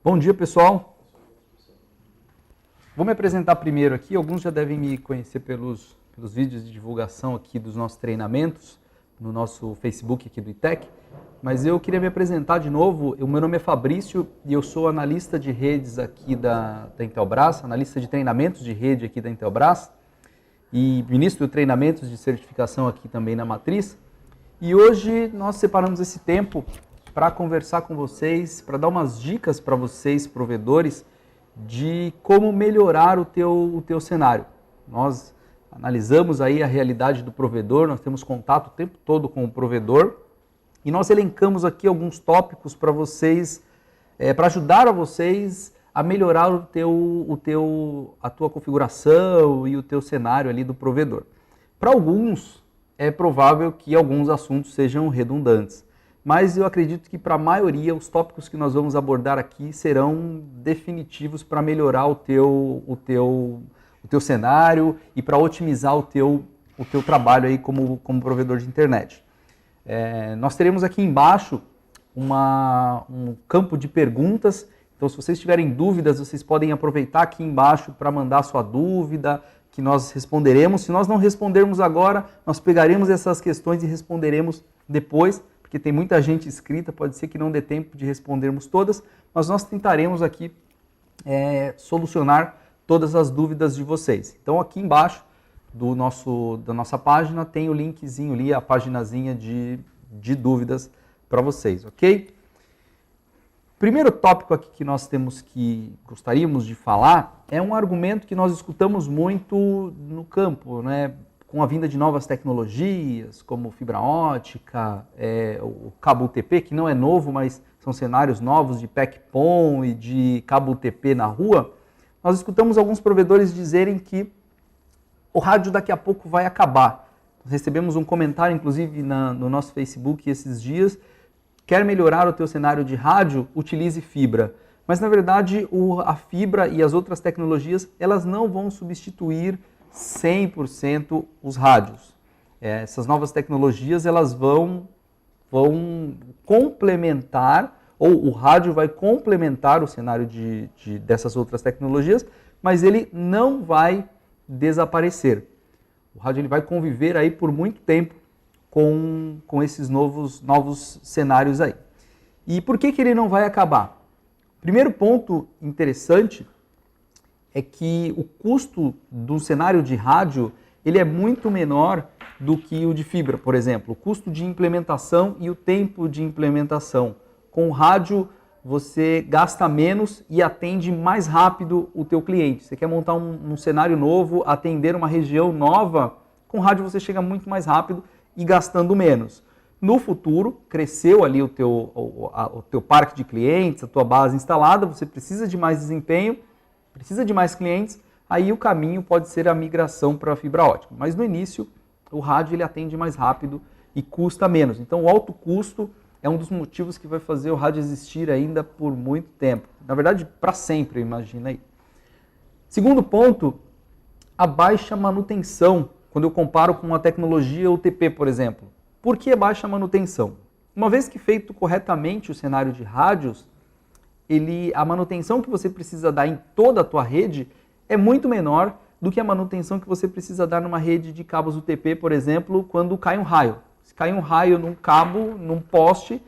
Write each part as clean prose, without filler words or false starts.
Bom dia, pessoal. Vou me apresentar primeiro aqui. Alguns já devem me conhecer pelos vídeos de divulgação aqui dos nossos treinamentos no nosso Facebook aqui do ITEC, mas eu queria me apresentar de novo. O meu nome é Fabrício e eu sou analista de redes aqui da Intelbras, analista de treinamentos de rede aqui da Intelbras e ministro de treinamentos de certificação aqui também na Matriz. E hoje nós separamos esse tempo para conversar com vocês, para dar umas dicas para vocês, provedores, de como melhorar o teu cenário. Nós analisamos aí a realidade do provedor, nós temos contato o tempo todo com o provedor e nós elencamos aqui alguns tópicos para vocês, para ajudar a vocês a melhorar a tua configuração e o teu cenário ali do provedor. Para alguns, é provável que alguns assuntos sejam redundantes, mas eu acredito que para a maioria os tópicos que nós vamos abordar aqui serão definitivos para melhorar o teu cenário e para otimizar o teu trabalho aí como provedor de internet. Nós teremos aqui embaixo um campo de perguntas, então se vocês tiverem dúvidas, vocês podem aproveitar aqui embaixo para mandar a sua dúvida, que nós responderemos. Se nós não respondermos agora, nós pegaremos essas questões e responderemos depois, porque tem muita gente inscrita, pode ser que não dê tempo de respondermos todas, mas nós tentaremos aqui solucionar todas as dúvidas de vocês. Então aqui embaixo da nossa página tem o linkzinho ali, a paginazinha de dúvidas para vocês, ok? Primeiro tópico aqui que nós gostaríamos de falar é um argumento que nós escutamos muito no campo, né? Com a vinda de novas tecnologias, como fibra ótica, o cabo UTP, que não é novo, mas são cenários novos de PEC-PON e de cabo UTP na rua, nós escutamos alguns provedores dizerem que o rádio daqui a pouco vai acabar. Nós recebemos um comentário, inclusive, no nosso Facebook esses dias: quer melhorar o teu cenário de rádio? Utilize fibra. Mas, na verdade, a fibra e as outras tecnologias, elas não vão substituir 100% os rádios. Essas novas tecnologias, elas vão complementar, ou o rádio vai complementar o cenário dessas outras tecnologias, mas ele não vai desaparecer. O rádio ele vai conviver aí por muito tempo com esses novos cenários aí. E por que ele não vai acabar? Primeiro ponto interessante é que o custo do cenário de rádio ele é muito menor do que o de fibra, por exemplo. O custo de implementação e o tempo de implementação. Com o rádio você gasta menos e atende mais rápido o teu cliente. Você quer montar um cenário novo, atender uma região nova, com rádio você chega muito mais rápido e gastando menos. No futuro, cresceu ali o teu parque de clientes, a tua base instalada, você precisa de mais desempenho, precisa de mais clientes, aí o caminho pode ser a migração para a fibra ótica. Mas no início, o rádio ele atende mais rápido e custa menos. Então o alto custo é um dos motivos que vai fazer o rádio existir ainda por muito tempo. Na verdade, para sempre, imagina aí. Segundo ponto, a baixa manutenção, quando eu comparo com a tecnologia UTP, por exemplo. Por que baixa manutenção? Uma vez que feito corretamente o cenário de rádios, a manutenção que você precisa dar em toda a tua rede é muito menor do que a manutenção que você precisa dar numa rede de cabos UTP, por exemplo, quando cai um raio. Se cair um raio num cabo, num poste,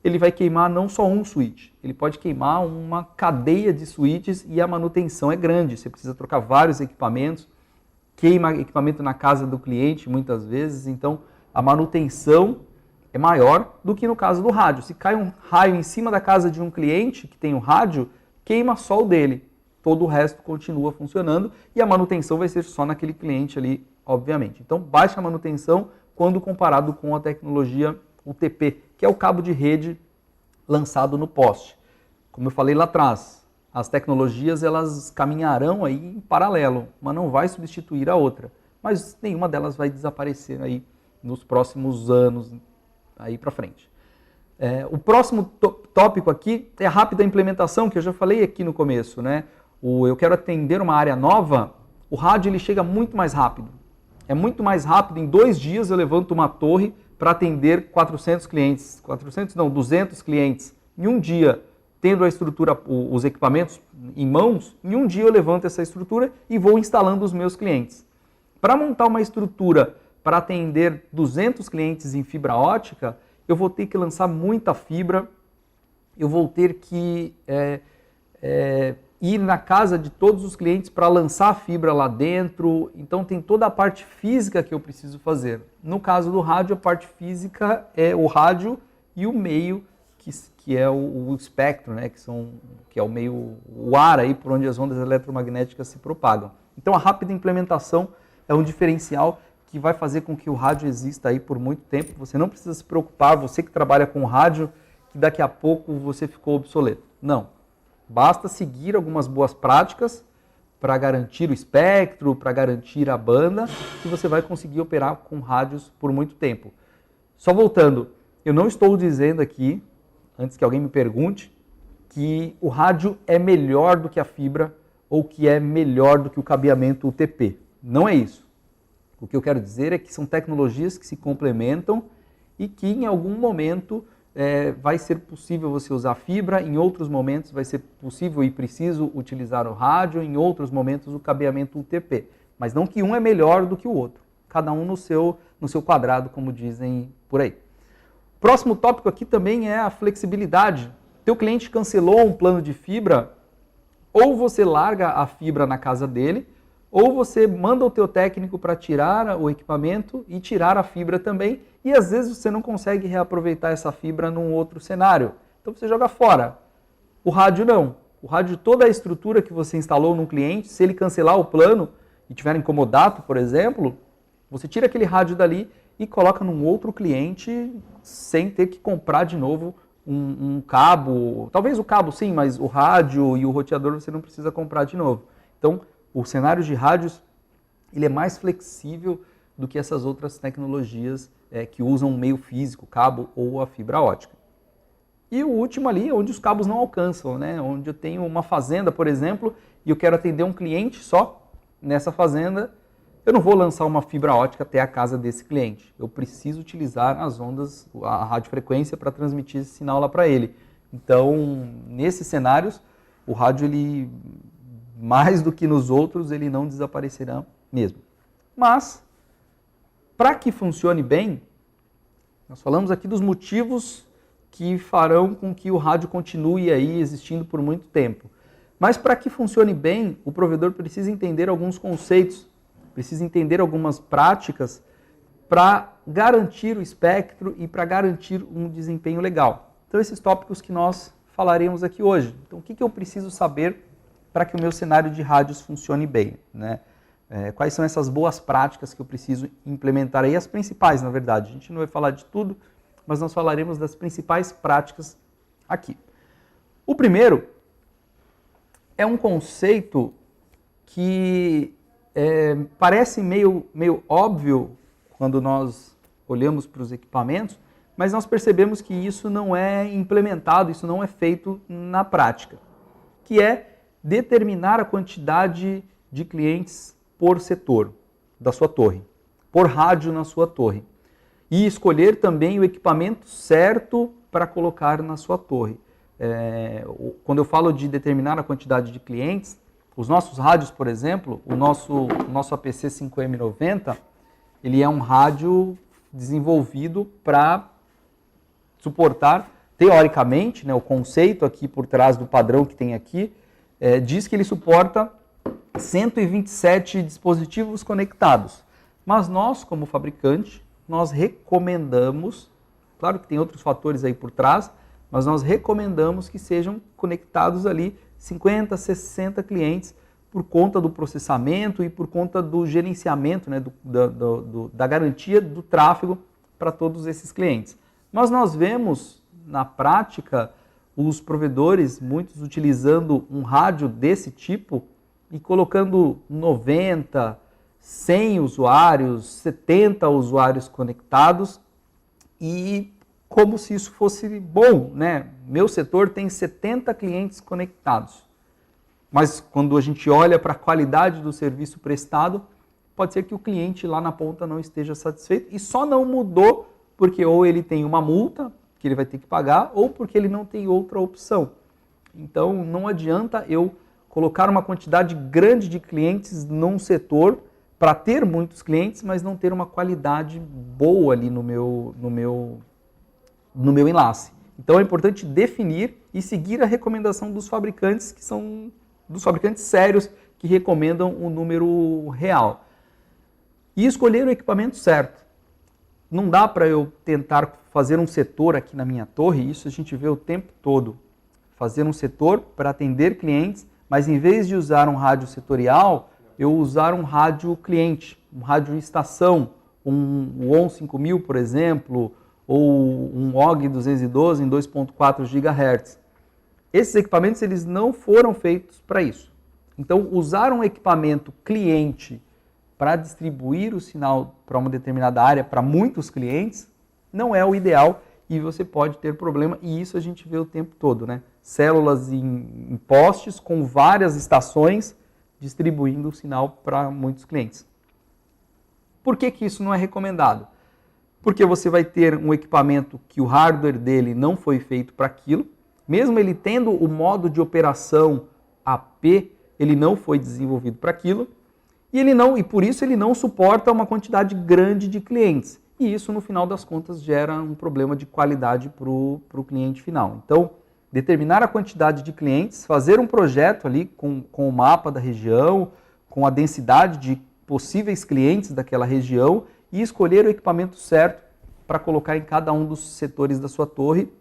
ele vai queimar não só um switch, ele pode queimar uma cadeia de switches e a manutenção é grande. Você precisa trocar vários equipamentos, queima equipamento na casa do cliente muitas vezes, então a manutenção é maior do que no caso do rádio. Se cai um raio em cima da casa de um cliente que tem um rádio, queima só o dele. Todo o resto continua funcionando e a manutenção vai ser só naquele cliente ali, obviamente. Então, baixa manutenção quando comparado com a tecnologia UTP, que é o cabo de rede lançado no poste. Como eu falei lá atrás, as tecnologias elas caminharão aí em paralelo, mas não vai substituir a outra. Mas nenhuma delas vai desaparecer aí nos próximos anos aí para frente. O próximo tópico aqui é a rápida implementação, que eu já falei aqui no começo, né? Eu quero atender uma área nova, o rádio ele chega muito mais rápido. É muito mais rápido, em 2 dias eu levanto uma torre para atender 400 clientes, 200 clientes em um dia. tendo a estrutura, os equipamentos em mãos, em um dia eu levanto essa estrutura e vou instalando os meus clientes. Para montar uma estrutura para atender 200 clientes em fibra ótica, eu vou ter que lançar muita fibra, eu vou ter que ir na casa de todos os clientes para lançar a fibra lá dentro. Então tem toda a parte física que eu preciso fazer. No caso do rádio, a parte física é o rádio e o meio, que é o espectro, né? que é o meio, o ar aí por onde as ondas eletromagnéticas se propagam. Então a rápida implementação é um diferencial que vai fazer com que o rádio exista aí por muito tempo. Você não precisa se preocupar, você que trabalha com rádio, que daqui a pouco você ficou obsoleto. Não. Basta seguir algumas boas práticas para garantir o espectro, para garantir a banda, que você vai conseguir operar com rádios por muito tempo. Só voltando, eu não estou dizendo aqui, antes que alguém me pergunte, que o rádio é melhor do que a fibra ou que é melhor do que o cabeamento UTP. Não é isso. O que eu quero dizer é que são tecnologias que se complementam e que em algum momento vai ser possível você usar fibra, em outros momentos vai ser possível e preciso utilizar o rádio, em outros momentos o cabeamento UTP. Mas não que um é melhor do que o outro. Cada um no seu quadrado, como dizem por aí. Próximo tópico aqui também é a flexibilidade. Teu cliente cancelou um plano de fibra, ou você larga a fibra na casa dele, ou você manda o teu técnico para tirar o equipamento e tirar a fibra também, e às vezes você não consegue reaproveitar essa fibra num outro cenário. Então você joga fora. O rádio não. O rádio, toda a estrutura que você instalou num cliente, se ele cancelar o plano e tiver incomodato, por exemplo, você tira aquele rádio dali e coloca num outro cliente sem ter que comprar de novo um cabo. Talvez o cabo sim, mas o rádio e o roteador você não precisa comprar de novo. Então, o cenário de rádios ele é mais flexível do que essas outras tecnologias que usam um meio físico, cabo ou a fibra ótica. E o último ali, onde os cabos não alcançam, né? Onde eu tenho uma fazenda, por exemplo, e eu quero atender um cliente só nessa fazenda, eu não vou lançar uma fibra ótica até a casa desse cliente. Eu preciso utilizar as ondas, a radiofrequência para transmitir esse sinal lá para ele. Então, nesses cenários, o rádio, ele, mais do que nos outros, ele não desaparecerá mesmo. Mas, para que funcione bem, nós falamos aqui dos motivos que farão com que o rádio continue aí existindo por muito tempo. Mas para que funcione bem, o provedor precisa entender alguns conceitos, precisa entender algumas práticas para garantir o espectro e para garantir um desempenho legal. Então, esses tópicos que nós falaremos aqui hoje. Então, o que eu preciso saber para que o meu cenário de rádios funcione bem, né? Quais são essas boas práticas que eu preciso implementar aí, as principais, na verdade. A gente não vai falar de tudo, mas nós falaremos das principais práticas aqui. O primeiro é um conceito que parece meio óbvio quando nós olhamos para os equipamentos, mas nós percebemos que isso não é implementado, isso não é feito na prática, que é determinar a quantidade de clientes por setor da sua torre, por rádio na sua torre. E escolher também o equipamento certo para colocar na sua torre. Quando eu falo de determinar a quantidade de clientes, os nossos rádios, por exemplo, o nosso APC 5M90, ele é um rádio desenvolvido para suportar, teoricamente, né, o conceito aqui por trás do padrão que tem aqui, diz que ele suporta 127 dispositivos conectados. Mas nós, como fabricante, nós recomendamos, claro que tem outros fatores aí por trás, mas nós recomendamos que sejam conectados ali 50, 60 clientes por conta do processamento e por conta do gerenciamento, né, da garantia do tráfego para todos esses clientes. Mas nós vemos na prática os provedores, muitos utilizando um rádio desse tipo e colocando 90, 100 usuários, 70 usuários conectados e como se isso fosse bom, né? Meu setor tem 70 clientes conectados. Mas quando a gente olha para a qualidade do serviço prestado, pode ser que o cliente lá na ponta não esteja satisfeito e só não mudou porque ou ele tem uma multa que ele vai ter que pagar ou porque ele não tem outra opção. Então, não adianta eu colocar uma quantidade grande de clientes num setor para ter muitos clientes, mas não ter uma qualidade boa ali no meu enlace. Então, é importante definir e seguir a recomendação dos fabricantes, que são dos fabricantes sérios, que recomendam o número real. E escolher o equipamento certo. Não dá para eu tentar fazer um setor aqui na minha torre, isso a gente vê o tempo todo. Fazer um setor para atender clientes, mas em vez de usar um rádio setorial, eu usar um rádio cliente, um rádio estação, um ON 5000, por exemplo, ou um OG 212 em 2.4 GHz. Esses equipamentos eles não foram feitos para isso. Então, usar um equipamento cliente para distribuir o sinal para uma determinada área, para muitos clientes, não é o ideal e você pode ter problema, e isso a gente vê o tempo todo, né? Células em postes com várias estações distribuindo o sinal para muitos clientes. Por que que isso não é recomendado? Porque você vai ter um equipamento que o hardware dele não foi feito para aquilo, mesmo ele tendo o modo de operação AP, ele não foi desenvolvido para aquilo, e por isso ele não suporta uma quantidade grande de clientes. E isso, no final das contas, gera um problema de qualidade para o cliente final. Então, determinar a quantidade de clientes, fazer um projeto ali com o mapa da região, com a densidade de possíveis clientes daquela região e escolher o equipamento certo para colocar em cada um dos setores da sua torre.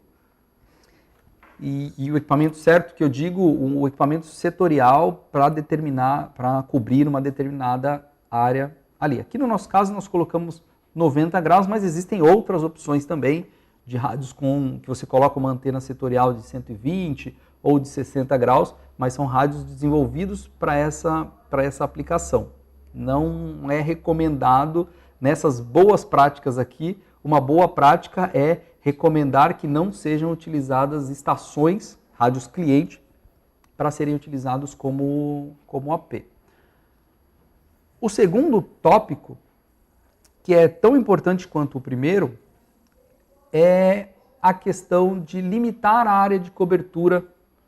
E o equipamento certo, que eu digo, o equipamento setorial para cobrir uma determinada área ali. Aqui no nosso caso nós colocamos 90 graus, mas existem outras opções também de rádios que você coloca uma antena setorial de 120 ou de 60 graus, mas são rádios desenvolvidos para essa aplicação. Não é recomendado nessas boas práticas aqui. Uma boa prática é recomendar que não sejam utilizadas estações, rádios cliente, para serem utilizados como AP. O segundo tópico, que é tão importante quanto o primeiro, é a questão de limitar a área de cobertura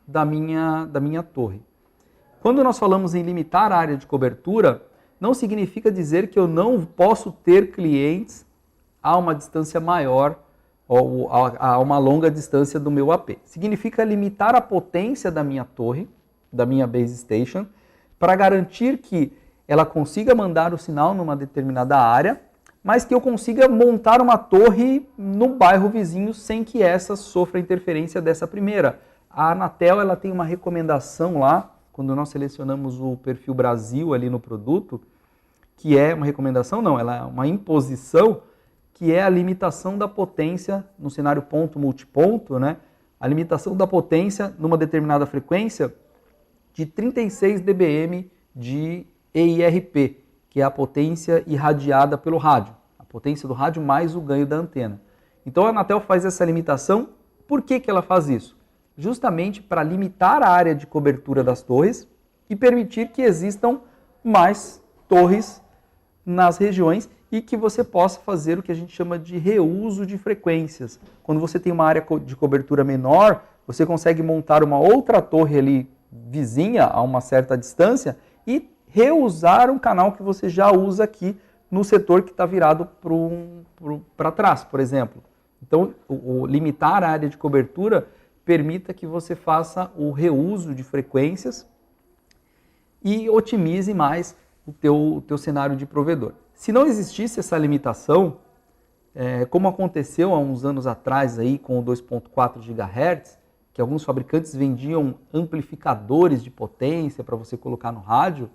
da minha torre. Quando nós falamos em limitar a área de cobertura, não significa dizer que eu não posso ter clientes a uma distância maior ou a uma longa distância do meu AP. Significa limitar a potência da minha torre, da minha base station, para garantir que ela consiga mandar o sinal numa determinada área, mas que eu consiga montar uma torre no bairro vizinho sem que essa sofra interferência dessa primeira. A Anatel ela tem uma recomendação lá, quando nós selecionamos o perfil Brasil ali no produto, que é uma recomendação, não, ela é uma imposição, que é a limitação da potência no cenário ponto-multiponto, né? A limitação da potência numa determinada frequência de 36 dBm de EIRP, que é a potência irradiada pelo rádio, a potência do rádio mais o ganho da antena. Então a Anatel faz essa limitação. Por que ela faz isso? Justamente para limitar a área de cobertura das torres e permitir que existam mais torres nas regiões e que você possa fazer o que a gente chama de reuso de frequências. Quando você tem uma área de cobertura menor, você consegue montar uma outra torre ali vizinha a uma certa distância e reusar um canal que você já usa aqui no setor que está virado para trás, por exemplo. Então, limitar a área de cobertura permita que você faça o reuso de frequências e otimize mais o teu cenário de provedor. Se não existisse essa limitação, como aconteceu há uns anos atrás aí com o 2.4 GHz, que alguns fabricantes vendiam amplificadores de potência para você colocar no rádio,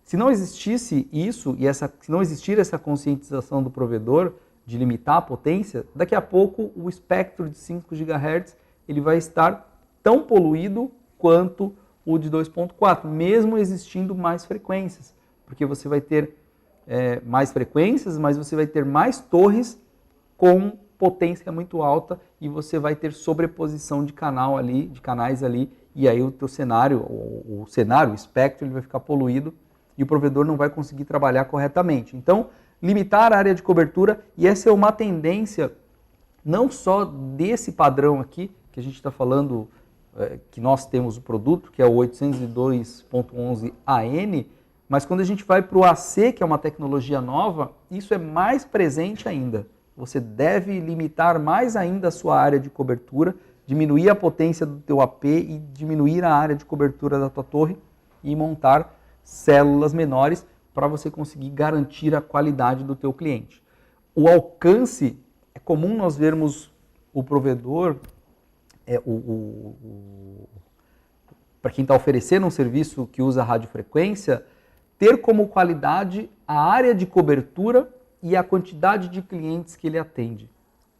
se não existisse isso e se não existir essa conscientização do provedor de limitar a potência, daqui a pouco o espectro de 5 GHz ele vai estar tão poluído quanto o de 2.4, mesmo existindo mais frequências, porque você vai ter mais frequências, mas você vai ter mais torres com potência muito alta e você vai ter sobreposição de canais ali, e aí o teu cenário, o espectro, ele vai ficar poluído e o provedor não vai conseguir trabalhar corretamente. Então, limitar a área de cobertura, e essa é uma tendência não só desse padrão aqui, que a gente está falando que nós temos o produto, que é o 802.11an, mas quando a gente vai para o AC, que é uma tecnologia nova, isso é mais presente ainda. Você deve limitar mais ainda a sua área de cobertura, diminuir a potência do teu AP e diminuir a área de cobertura da tua torre e montar células menores para você conseguir garantir a qualidade do teu cliente. O alcance, é comum nós vermos o provedor, para quem está oferecendo um serviço que usa radiofrequência, ter como qualidade a área de cobertura e a quantidade de clientes que ele atende.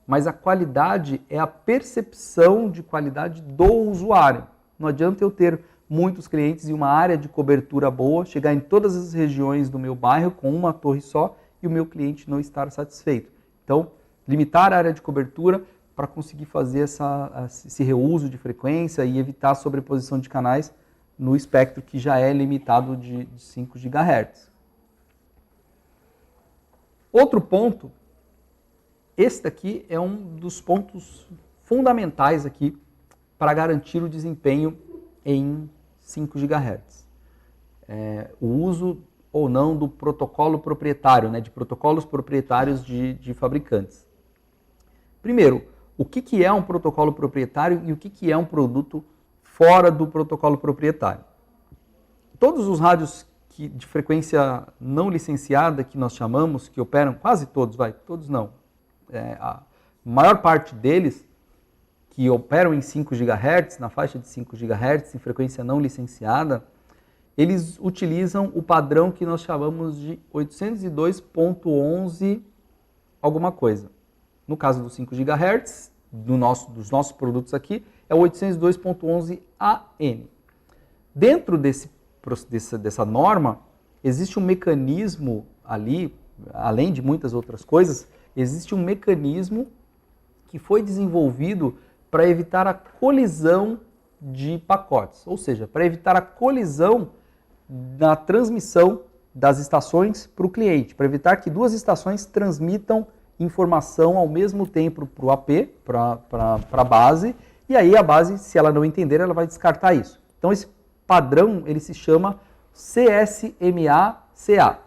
Mas a qualidade é a percepção de qualidade do usuário. Não adianta eu ter muitos clientes e uma área de cobertura boa, chegar em todas as regiões do meu bairro com uma torre só e o meu cliente não estar satisfeito. Então, limitar a área de cobertura para conseguir fazer esse reuso de frequência e evitar a sobreposição de canais no espectro que já é limitado de 5 GHz. Outro ponto, esse daqui é um dos pontos fundamentais aqui para garantir o desempenho em 5 GHz. O uso ou não do protocolo proprietário, de protocolos proprietários de fabricantes. Primeiro, o que é um protocolo proprietário e o que é um produto fora do protocolo proprietário? Todos os rádios de frequência não licenciada, que nós chamamos, que operam, quase todos, todos não, a maior parte deles, que operam em 5 GHz, na faixa de 5 GHz, em frequência não licenciada, eles utilizam o padrão que nós chamamos de 802.11 alguma coisa. No caso dos 5 GHz, dos nossos produtos aqui, é o 802.11an. Dentro dessa norma, existe um mecanismo ali, além de muitas outras coisas, existe um mecanismo que foi desenvolvido para evitar a colisão de pacotes, ou seja, para evitar a colisão na transmissão das estações para o cliente, para evitar que duas estações transmitam informação ao mesmo tempo para o AP, para a base, e aí a base, se ela não entender, ela vai descartar isso. Então esse padrão, ele se chama CSMA-CA,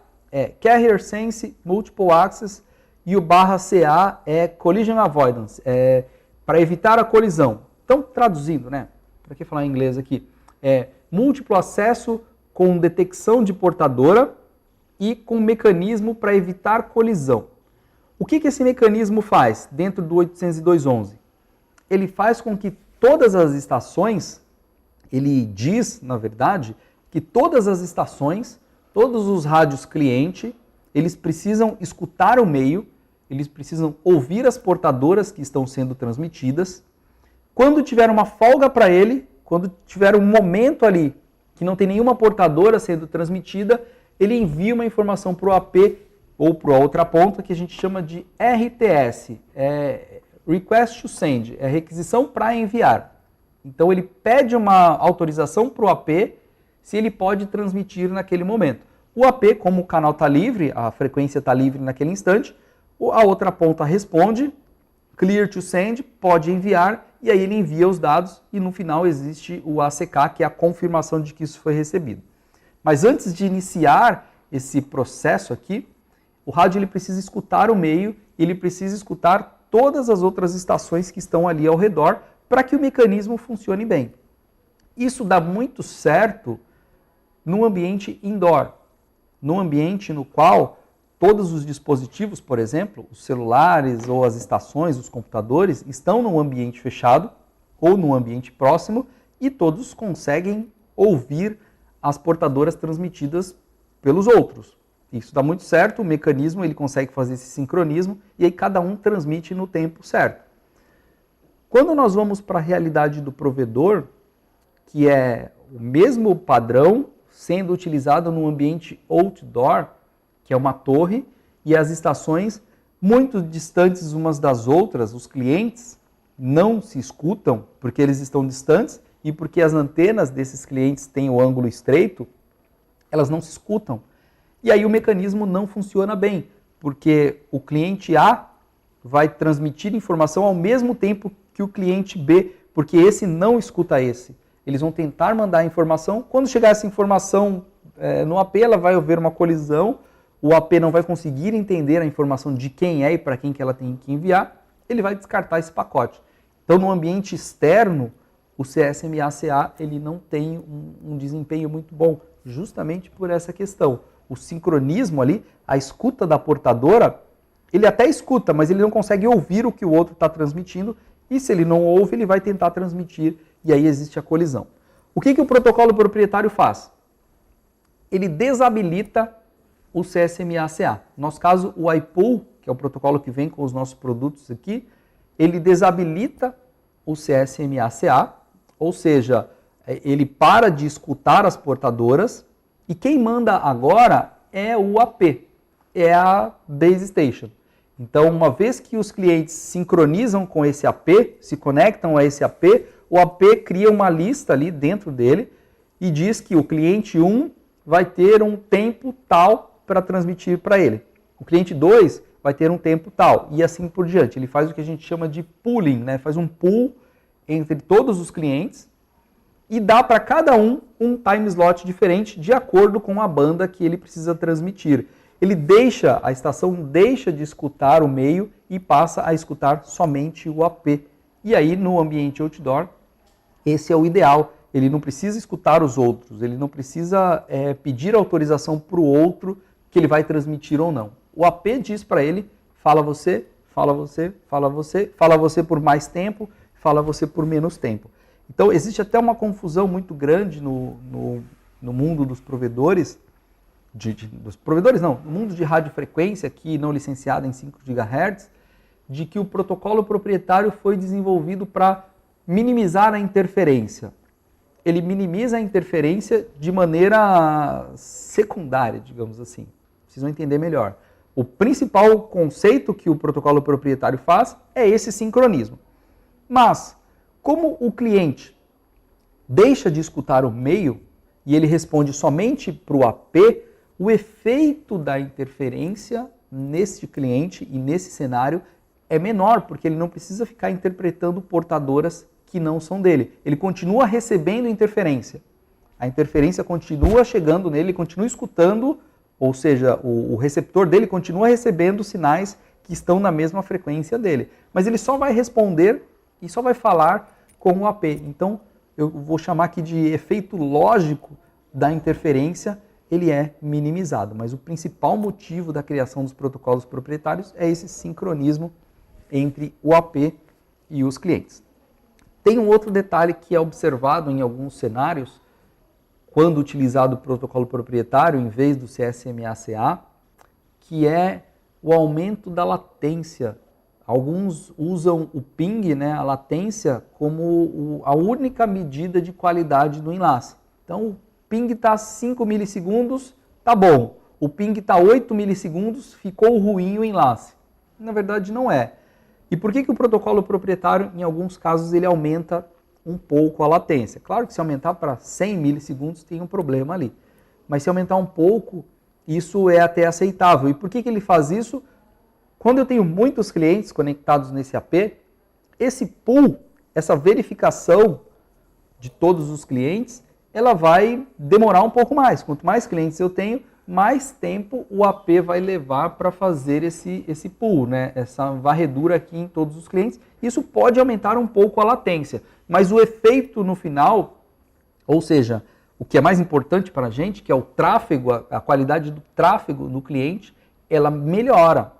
Carrier Sense Multiple Access, e o /CA é Collision Avoidance, para evitar a colisão. Então, traduzindo, para que falar em inglês aqui, múltiplo acesso com detecção de portadora e com mecanismo para evitar colisão. O que esse mecanismo faz dentro do 802.11? Ele faz com que todas as estações, ele diz, na verdade, que todas as estações, todos os rádios cliente, eles precisam escutar o meio, eles precisam ouvir as portadoras que estão sendo transmitidas. Quando tiver uma folga para ele, quando tiver um momento ali que não tem nenhuma portadora sendo transmitida, ele envia uma informação para o AP ou para a outra ponta, que a gente chama de RTS, Request to Send, requisição para enviar. Então ele pede uma autorização para o AP se ele pode transmitir naquele momento. O AP, como o canal está livre, a frequência está livre naquele instante, a outra ponta responde, Clear to Send, pode enviar, e aí ele envia os dados e no final existe o ACK, que é a confirmação de que isso foi recebido. Mas antes de iniciar esse processo aqui, o rádio ele precisa escutar o meio, ele precisa escutar todas as outras estações que estão ali ao redor para que o mecanismo funcione bem. Isso dá muito certo no ambiente indoor, num ambiente no qual todos os dispositivos, por exemplo, os celulares ou as estações, os computadores, estão num ambiente fechado ou num ambiente próximo e todos conseguem ouvir as portadoras transmitidas pelos outros. Isso dá muito certo, o mecanismo ele consegue fazer esse sincronismo e aí cada um transmite no tempo certo. Quando nós vamos para a realidade do provedor, que é o mesmo padrão sendo utilizado no ambiente outdoor, que é uma torre, e as estações muito distantes umas das outras, os clientes não se escutam porque eles estão distantes e porque as antenas desses clientes têm o ângulo estreito, elas não se escutam. E aí o mecanismo não funciona bem, porque o cliente A vai transmitir informação ao mesmo tempo que o cliente B, porque esse não escuta esse. Eles vão tentar mandar a informação, quando chegar essa informação no AP, ela vai haver uma colisão, o AP não vai conseguir entender a informação de quem é e para quem que ela tem que enviar, ele vai descartar esse pacote. Então, no ambiente externo, o CSMA/CA ele não tem um desempenho muito bom, justamente por essa questão. O sincronismo ali, a escuta da portadora, ele até escuta, mas ele não consegue ouvir o que o outro está transmitindo, e se ele não ouve, ele vai tentar transmitir, e aí existe a colisão. O que o protocolo proprietário faz? Ele desabilita o CSMA/CA. No nosso caso, o iPool, que é o protocolo que vem com os nossos produtos aqui, ele desabilita o CSMA/CA, ou seja, ele para de escutar as portadoras, e quem manda agora é o AP, é a Base Station. Então, uma vez que os clientes sincronizam com esse AP, se conectam a esse AP, o AP cria uma lista ali dentro dele e diz que o cliente 1 vai ter um tempo tal para transmitir para ele. O cliente 2 vai ter um tempo tal e assim por diante. Ele faz o que a gente chama de pooling, né? Faz um pool entre todos os clientes e dá para cada um time slot diferente de acordo com a banda que ele precisa transmitir. A estação deixa de escutar o meio e passa a escutar somente o AP. E aí, no ambiente outdoor, esse é o ideal. Ele não precisa escutar os outros, ele não precisa pedir autorização para o outro que ele vai transmitir ou não. O AP diz para ele, fala você, fala você, fala você, fala você por mais tempo, fala você por menos tempo. Então, existe até uma confusão muito grande no mundo dos provedores, no mundo de radiofrequência, aqui não licenciada em 5 GHz, de que o protocolo proprietário foi desenvolvido para minimizar a interferência. Ele minimiza a interferência de maneira secundária, digamos assim. Vocês vão entender melhor. O principal conceito que o protocolo proprietário faz é esse sincronismo. Mas, como o cliente deixa de escutar o meio e ele responde somente para o AP, o efeito da interferência nesse cliente e nesse cenário é menor, porque ele não precisa ficar interpretando portadoras que não são dele. Ele continua recebendo interferência. A interferência continua chegando nele, ele continua escutando, ou seja, o receptor dele continua recebendo sinais que estão na mesma frequência dele. Mas ele só vai responder e só vai falar com o AP. Então, eu vou chamar aqui de efeito lógico da interferência, ele é minimizado. Mas o principal motivo da criação dos protocolos proprietários é esse sincronismo entre o AP e os clientes. Tem um outro detalhe que é observado em alguns cenários, quando utilizado o protocolo proprietário em vez do CSMA/CA, que é o aumento da latência. Alguns usam o ping, né, a latência, como a única medida de qualidade do enlace. Então, o ping está 5 milissegundos, tá bom. O ping está 8 milissegundos, ficou ruim o enlace. Na verdade, não é. E por que o protocolo proprietário, em alguns casos, ele aumenta um pouco a latência? Claro que se aumentar para 100 milissegundos tem um problema ali. Mas se aumentar um pouco, isso é até aceitável. E por que ele faz isso? Quando eu tenho muitos clientes conectados nesse AP, esse pool, essa verificação de todos os clientes, ela vai demorar um pouco mais. Quanto mais clientes eu tenho, mais tempo o AP vai levar para fazer esse pool, né? Essa varredura aqui em todos os clientes. Isso pode aumentar um pouco a latência, mas o efeito no final, ou seja, o que é mais importante para a gente, que é o tráfego, a qualidade do tráfego do cliente, ela melhora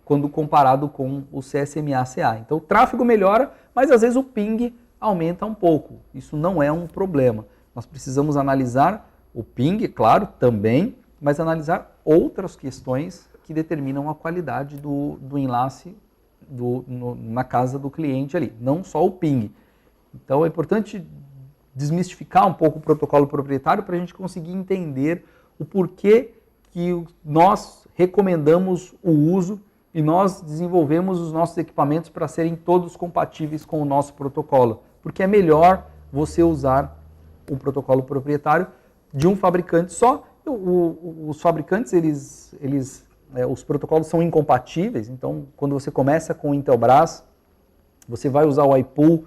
quando comparado com o CSMA/CA. Então o tráfego melhora, mas às vezes o ping aumenta um pouco. Isso não é um problema. Nós precisamos analisar o ping, claro, também, mas analisar outras questões que determinam a qualidade do enlace na casa do cliente ali, não só o ping. Então é importante desmistificar um pouco o protocolo proprietário para a gente conseguir entender o porquê que nós recomendamos o uso e nós desenvolvemos os nossos equipamentos para serem todos compatíveis com o nosso protocolo. Porque é melhor você usar o protocolo proprietário de um fabricante só. Os fabricantes, eles os protocolos são incompatíveis, então quando você começa com o Intelbras, você vai usar o iPool,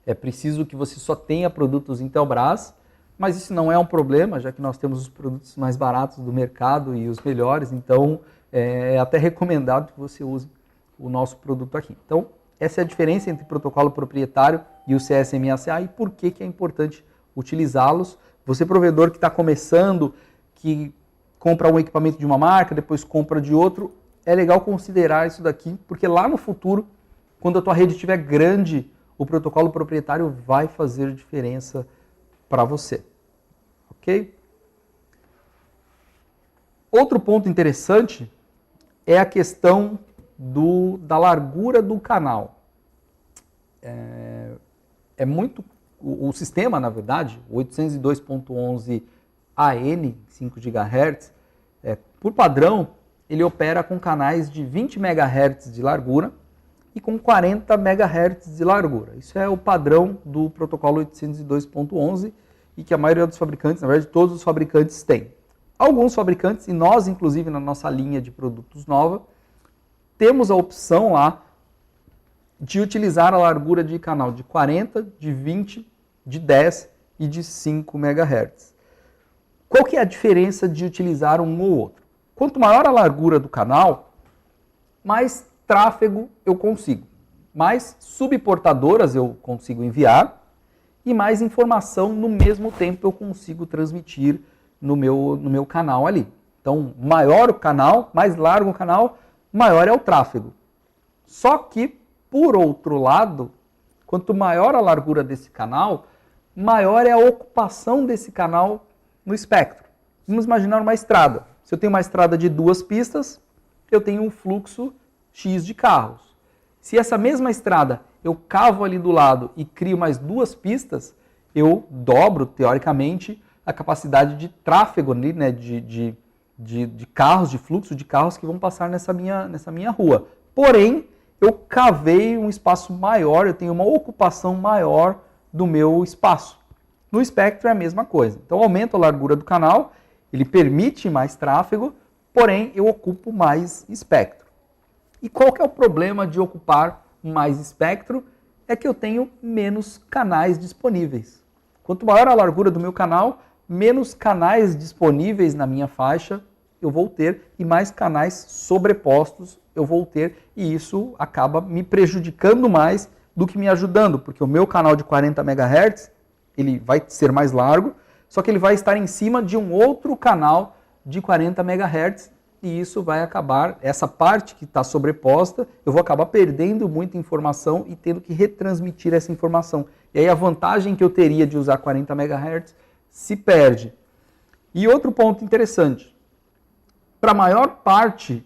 é preciso que você só tenha produtos Intelbras, mas isso não é um problema, já que nós temos os produtos mais baratos do mercado e os melhores, então é até recomendado que você use o nosso produto aqui. Então, essa é a diferença entre protocolo proprietário e o CSMA/CA e por que é importante utilizá-los. Você, provedor que está começando, que compra um equipamento de uma marca, depois compra de outro, é legal considerar isso daqui, porque lá no futuro, quando a tua rede estiver grande, o protocolo proprietário vai fazer diferença para você. Ok? Outro ponto interessante é a questão da largura do canal. O sistema, na verdade, o 802.11 AN, 5 GHz, por padrão, ele opera com canais de 20 MHz de largura e com 40 MHz de largura. Isso é o padrão do protocolo 802.11 e que a maioria dos fabricantes, na verdade todos os fabricantes têm. Alguns fabricantes, e nós inclusive na nossa linha de produtos nova, temos a opção lá de utilizar a largura de canal de 40, de 20, de 10 e de 5 MHz. Qual que é a diferença de utilizar um ou outro? Quanto maior a largura do canal, mais tráfego eu consigo, mais subportadoras eu consigo enviar e mais informação no mesmo tempo eu consigo transmitir no meu canal ali. Então, maior o canal, mais largo o canal, maior é o tráfego. Só que, por outro lado, quanto maior a largura desse canal, maior é a ocupação desse canal no espectro. Vamos imaginar uma estrada. Se eu tenho uma estrada de 2 pistas, eu tenho um fluxo X de carros. Se essa mesma estrada eu cavo ali do lado e crio mais 2 pistas, eu dobro, teoricamente, a capacidade de tráfego ali, né, de carros, de fluxo de carros que vão passar nessa minha rua. Porém, eu cavei um espaço maior, eu tenho uma ocupação maior do meu espaço. No espectro é a mesma coisa. Então, aumento a largura do canal, ele permite mais tráfego, porém, eu ocupo mais espectro. E qual que é o problema de ocupar mais espectro? É que eu tenho menos canais disponíveis. Quanto maior a largura do meu canal, menos canais disponíveis na minha faixa eu vou ter e mais canais sobrepostos eu vou ter, e isso acaba me prejudicando mais do que me ajudando, porque o meu canal de 40 MHz, ele vai ser mais largo, só que ele vai estar em cima de um outro canal de 40 MHz, e isso vai acabar, essa parte que está sobreposta, eu vou acabar perdendo muita informação e tendo que retransmitir essa informação. E aí a vantagem que eu teria de usar 40 MHz se perde. E outro ponto interessante, para a maior parte,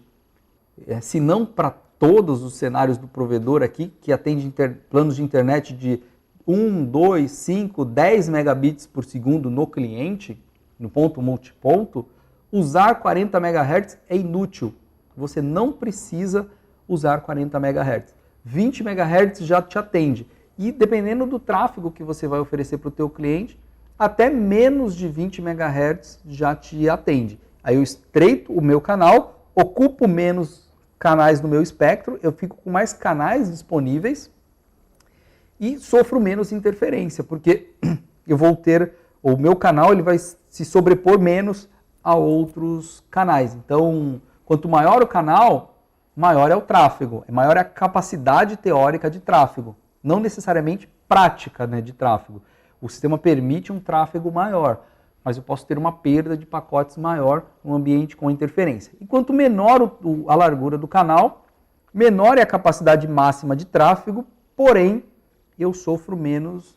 se não para todos os cenários do provedor aqui, que atende planos de internet de 1, 2, 5, 10 megabits por segundo no cliente, no ponto multiponto, usar 40 MHz é inútil. Você não precisa usar 40 MHz. 20 MHz já te atende. E dependendo do tráfego que você vai oferecer para o teu cliente, até menos de 20 MHz já te atende. Aí eu estreito o meu canal, ocupo menos canais no meu espectro, eu fico com mais canais disponíveis e sofro menos interferência, porque eu vou ter, o meu canal ele vai se sobrepor menos a outros canais. Então, quanto maior o canal, maior é o tráfego, maior é a capacidade teórica de tráfego, não necessariamente prática, né, de tráfego. O sistema permite um tráfego maior, mas eu posso ter uma perda de pacotes maior no ambiente com interferência. E quanto menor a largura do canal, menor é a capacidade máxima de tráfego, porém eu sofro menos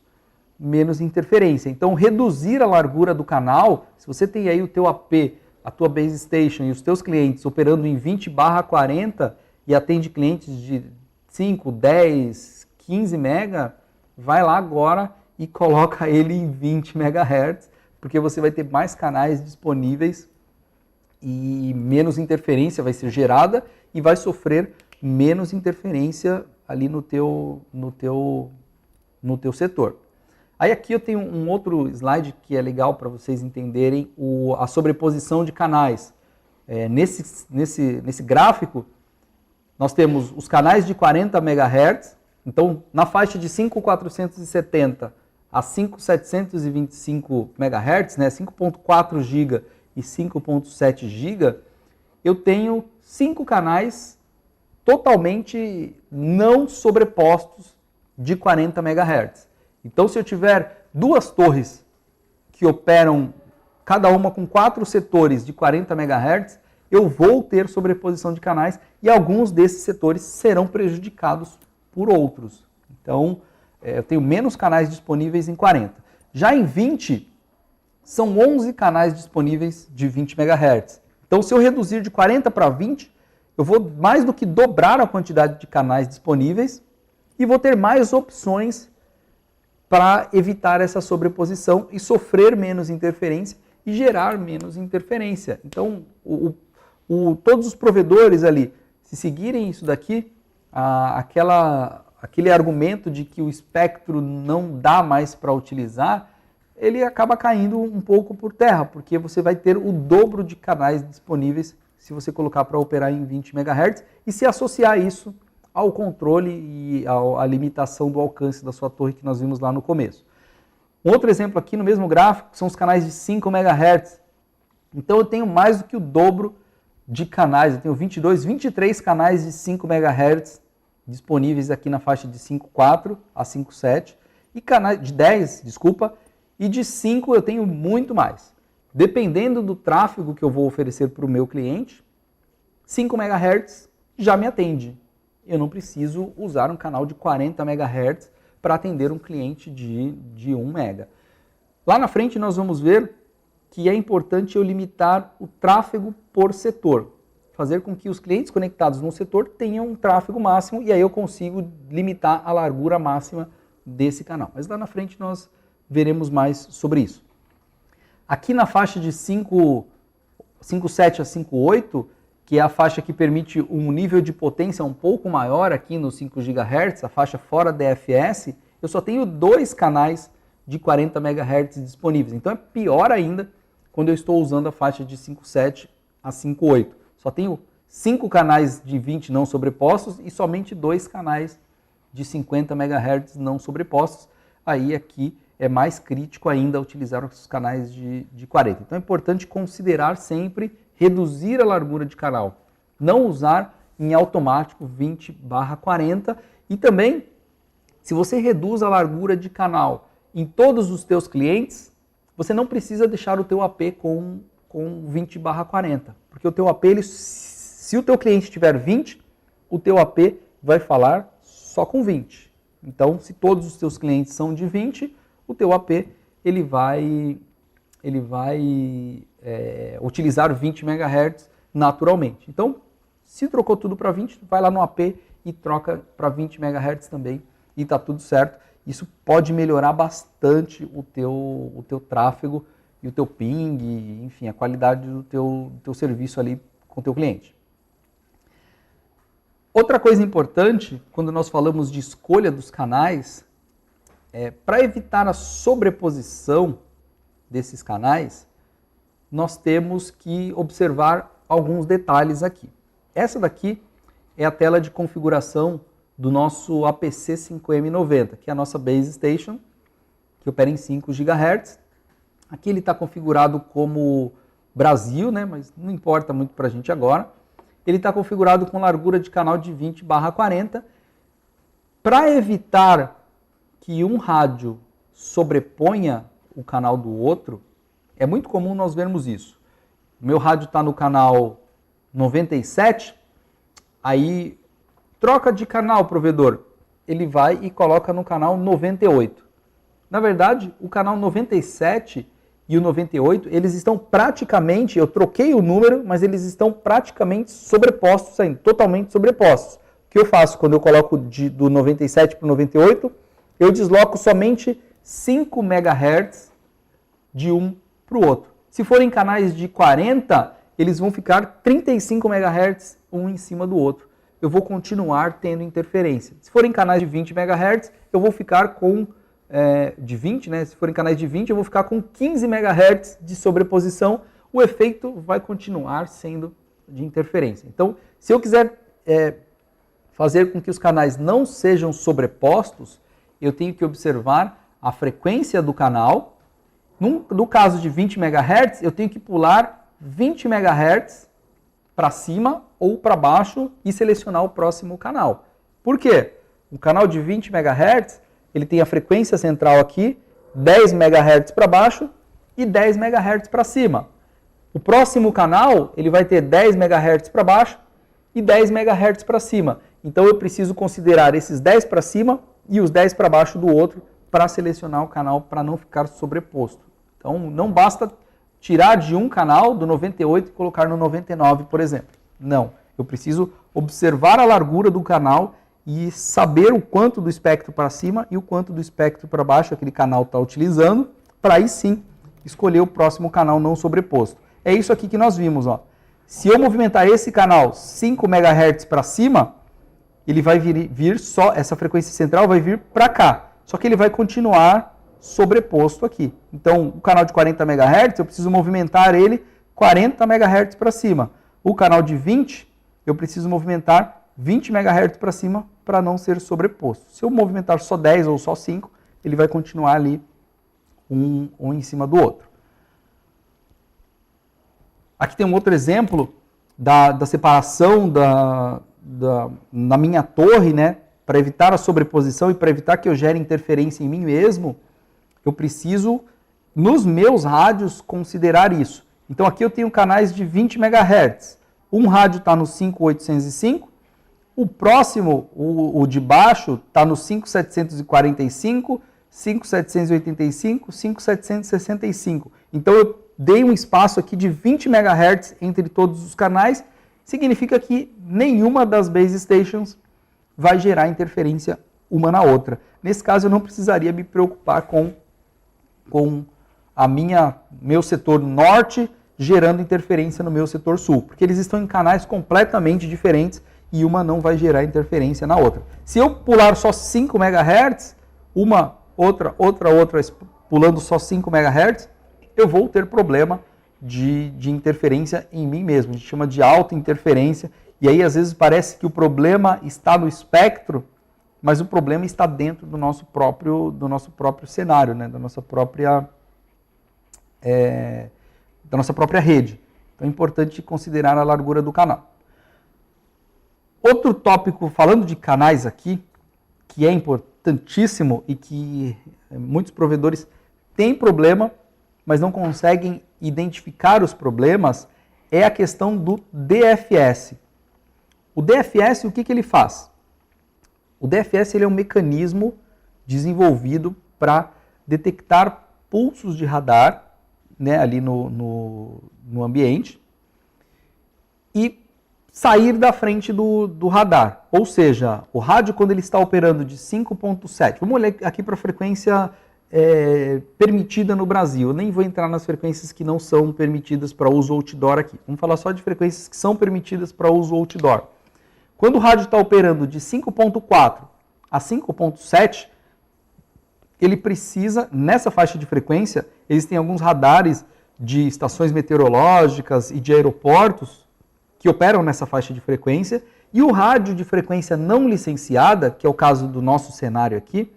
interferência. Então, reduzir a largura do canal, se você tem aí o teu AP, a tua base station e os teus clientes operando em 20/40 e atende clientes de 5, 10, 15 mega, vai lá agora e coloca ele em 20 MHz, porque você vai ter mais canais disponíveis e menos interferência vai ser gerada e vai sofrer menos interferência ali no teu setor. Aí aqui eu tenho um outro slide que é legal para vocês entenderem a sobreposição de canais. Nesse gráfico, nós temos os canais de 40 MHz, então na faixa de 5.470 a 5.725 MHz, né, 5.4 GB e 5.7 GB, eu tenho 5 canais totalmente não sobrepostos de 40 MHz. Então, se eu tiver duas torres que operam cada uma com 4 setores de 40 MHz, eu vou ter sobreposição de canais e alguns desses setores serão prejudicados por outros. Então, eu tenho menos canais disponíveis em 40. Já em 20, são 11 canais disponíveis de 20 MHz. Então, se eu reduzir de 40 para 20, eu vou mais do que dobrar a quantidade de canais disponíveis e vou ter mais opções para evitar essa sobreposição e sofrer menos interferência e gerar menos interferência. Então, todos os provedores ali, se seguirem isso daqui, aquele argumento de que o espectro não dá mais para utilizar, ele acaba caindo um pouco por terra, porque você vai ter o dobro de canais disponíveis se você colocar para operar em 20 MHz e se associar isso ao controle e à limitação do alcance da sua torre que nós vimos lá no começo. Um outro exemplo aqui no mesmo gráfico são os canais de 5 MHz. Então eu tenho mais do que o dobro de canais, eu tenho 23 canais de 5 MHz disponíveis aqui na faixa de 5.4 a 5.7 e canais de 10, e de 5 eu tenho muito mais. Dependendo do tráfego que eu vou oferecer para o meu cliente, 5 MHz já me atende. Eu não preciso usar um canal de 40 MHz para atender um cliente de 1 MB. Lá na frente nós vamos ver que é importante eu limitar o tráfego por setor. Fazer com que os clientes conectados no setor tenham um tráfego máximo e aí eu consigo limitar a largura máxima desse canal. Mas lá na frente nós veremos mais sobre isso. Aqui na faixa de 5.7 a 5.8, que é a faixa que permite um nível de potência um pouco maior aqui nos 5 GHz, a faixa fora DFS, eu só tenho 2 canais de 40 MHz disponíveis. Então é pior ainda quando eu estou usando a faixa de 5.7 a 5.8. Só tenho 5 canais de 20 não sobrepostos e somente 2 canais de 50 MHz não sobrepostos. Aí aqui é mais crítico ainda utilizar os canais de 40. Então é importante considerar sempre reduzir a largura de canal. Não usar em automático 20/40 e também, se você reduz a largura de canal em todos os teus clientes, você não precisa deixar o teu AP com 20/40, porque o teu AP, se o teu cliente tiver 20, o teu AP vai falar só com 20. Então, se todos os teus clientes são de 20, o teu AP ele vai utilizar 20 MHz naturalmente. Então, se trocou tudo para 20, vai lá no AP e troca para 20 MHz também e está tudo certo. Isso pode melhorar bastante o teu tráfego e o teu ping, enfim, a qualidade do teu serviço ali com o teu cliente. Outra coisa importante, quando nós falamos de escolha dos canais, para evitar a sobreposição desses canais, nós temos que observar alguns detalhes aqui. Essa daqui é a tela de configuração do nosso APC5M90, que é a nossa base station, que opera em 5 GHz. Aqui ele está configurado como Brasil, né, mas não importa muito para a gente agora. Ele está configurado com largura de canal de 20/40. Para evitar que um rádio sobreponha o canal do outro, é muito comum nós vermos isso. O meu rádio está no canal 97, aí troca de canal, provedor. Ele vai e coloca no canal 98. Na verdade, o canal 97 e o 98, eles estão praticamente, eu troquei o número, mas eles estão praticamente sobrepostos ainda, totalmente sobrepostos. O que eu faço quando eu coloco do 97 para o 98? Eu desloco somente 5 MHz de um para o outro. Se forem canais de 40, eles vão ficar 35 MHz um em cima do outro. Eu vou continuar tendo interferência. Se forem canais de 20 MHz, eu vou ficar com de 20, né? Se forem canais de 20, eu vou ficar com 15 MHz de sobreposição, o efeito vai continuar sendo de interferência. Então, se eu quiser fazer com que os canais não sejam sobrepostos, eu tenho que observar a frequência do canal. No caso de 20 MHz, eu tenho que pular 20 MHz para cima ou para baixo e selecionar o próximo canal. Por quê? O canal de 20 MHz, ele tem a frequência central aqui, 10 MHz para baixo e 10 MHz para cima. O próximo canal, ele vai ter 10 MHz para baixo e 10 MHz para cima. Então eu preciso considerar esses 10 para cima e os 10 para baixo do outro para selecionar o canal para não ficar sobreposto. Então não basta tirar de um canal do 98 e colocar no 99, por exemplo. Não, eu preciso observar a largura do canal e saber o quanto do espectro para cima e o quanto do espectro para baixo aquele canal está utilizando, para aí sim escolher o próximo canal não sobreposto. É isso aqui que nós vimos. Ó. Se eu movimentar esse canal 5 MHz para cima, ele vai vir só, essa frequência central vai vir para cá. Só que ele vai continuar sobreposto aqui. Então, o canal de 40 MHz, eu preciso movimentar ele 40 MHz para cima. O canal de 20, eu preciso movimentar 20 MHz para cima para não ser sobreposto. Se eu movimentar só 10 ou só 5, ele vai continuar ali um em cima do outro. Aqui tem um outro exemplo da separação na minha torre, né? Para evitar a sobreposição e para evitar que eu gere interferência em mim mesmo, eu preciso, nos meus rádios, considerar isso. Então aqui eu tenho canais de 20 MHz. Um rádio está no 5805, o próximo, o de baixo, está no 5745, 5785, 5765. Então eu dei um espaço aqui de 20 MHz entre todos os canais, significa que nenhuma das base stations vai gerar interferência uma na outra. Nesse caso eu não precisaria me preocupar com meu setor norte gerando interferência no meu setor sul, porque eles estão em canais completamente diferentes e uma não vai gerar interferência na outra. Se eu pular só 5 MHz, outra pulando só 5 MHz, eu vou ter problema de interferência em mim mesmo. A gente chama de auto-interferência. E aí, às vezes, parece que o problema está no espectro, mas o problema está dentro do nosso próprio cenário, né? da nossa própria rede. Então é importante considerar a largura do canal. Outro tópico, falando de canais aqui, que é importantíssimo e que muitos provedores têm problema, mas não conseguem identificar os problemas, é a questão do DFS. O DFS, o que ele faz? O DFS ele é um mecanismo desenvolvido para detectar pulsos de radar, né, ali no ambiente e sair da frente do radar. Ou seja, o rádio, quando ele está operando de 5.7, vamos olhar aqui para a frequência permitida no Brasil. Eu nem vou entrar nas frequências que não são permitidas para uso outdoor aqui. Vamos falar só de frequências que são permitidas para uso outdoor. Quando o rádio está operando de 5.4 a 5.7, ele precisa, nessa faixa de frequência, existem alguns radares de estações meteorológicas e de aeroportos que operam nessa faixa de frequência, e o rádio de frequência não licenciada, que é o caso do nosso cenário aqui,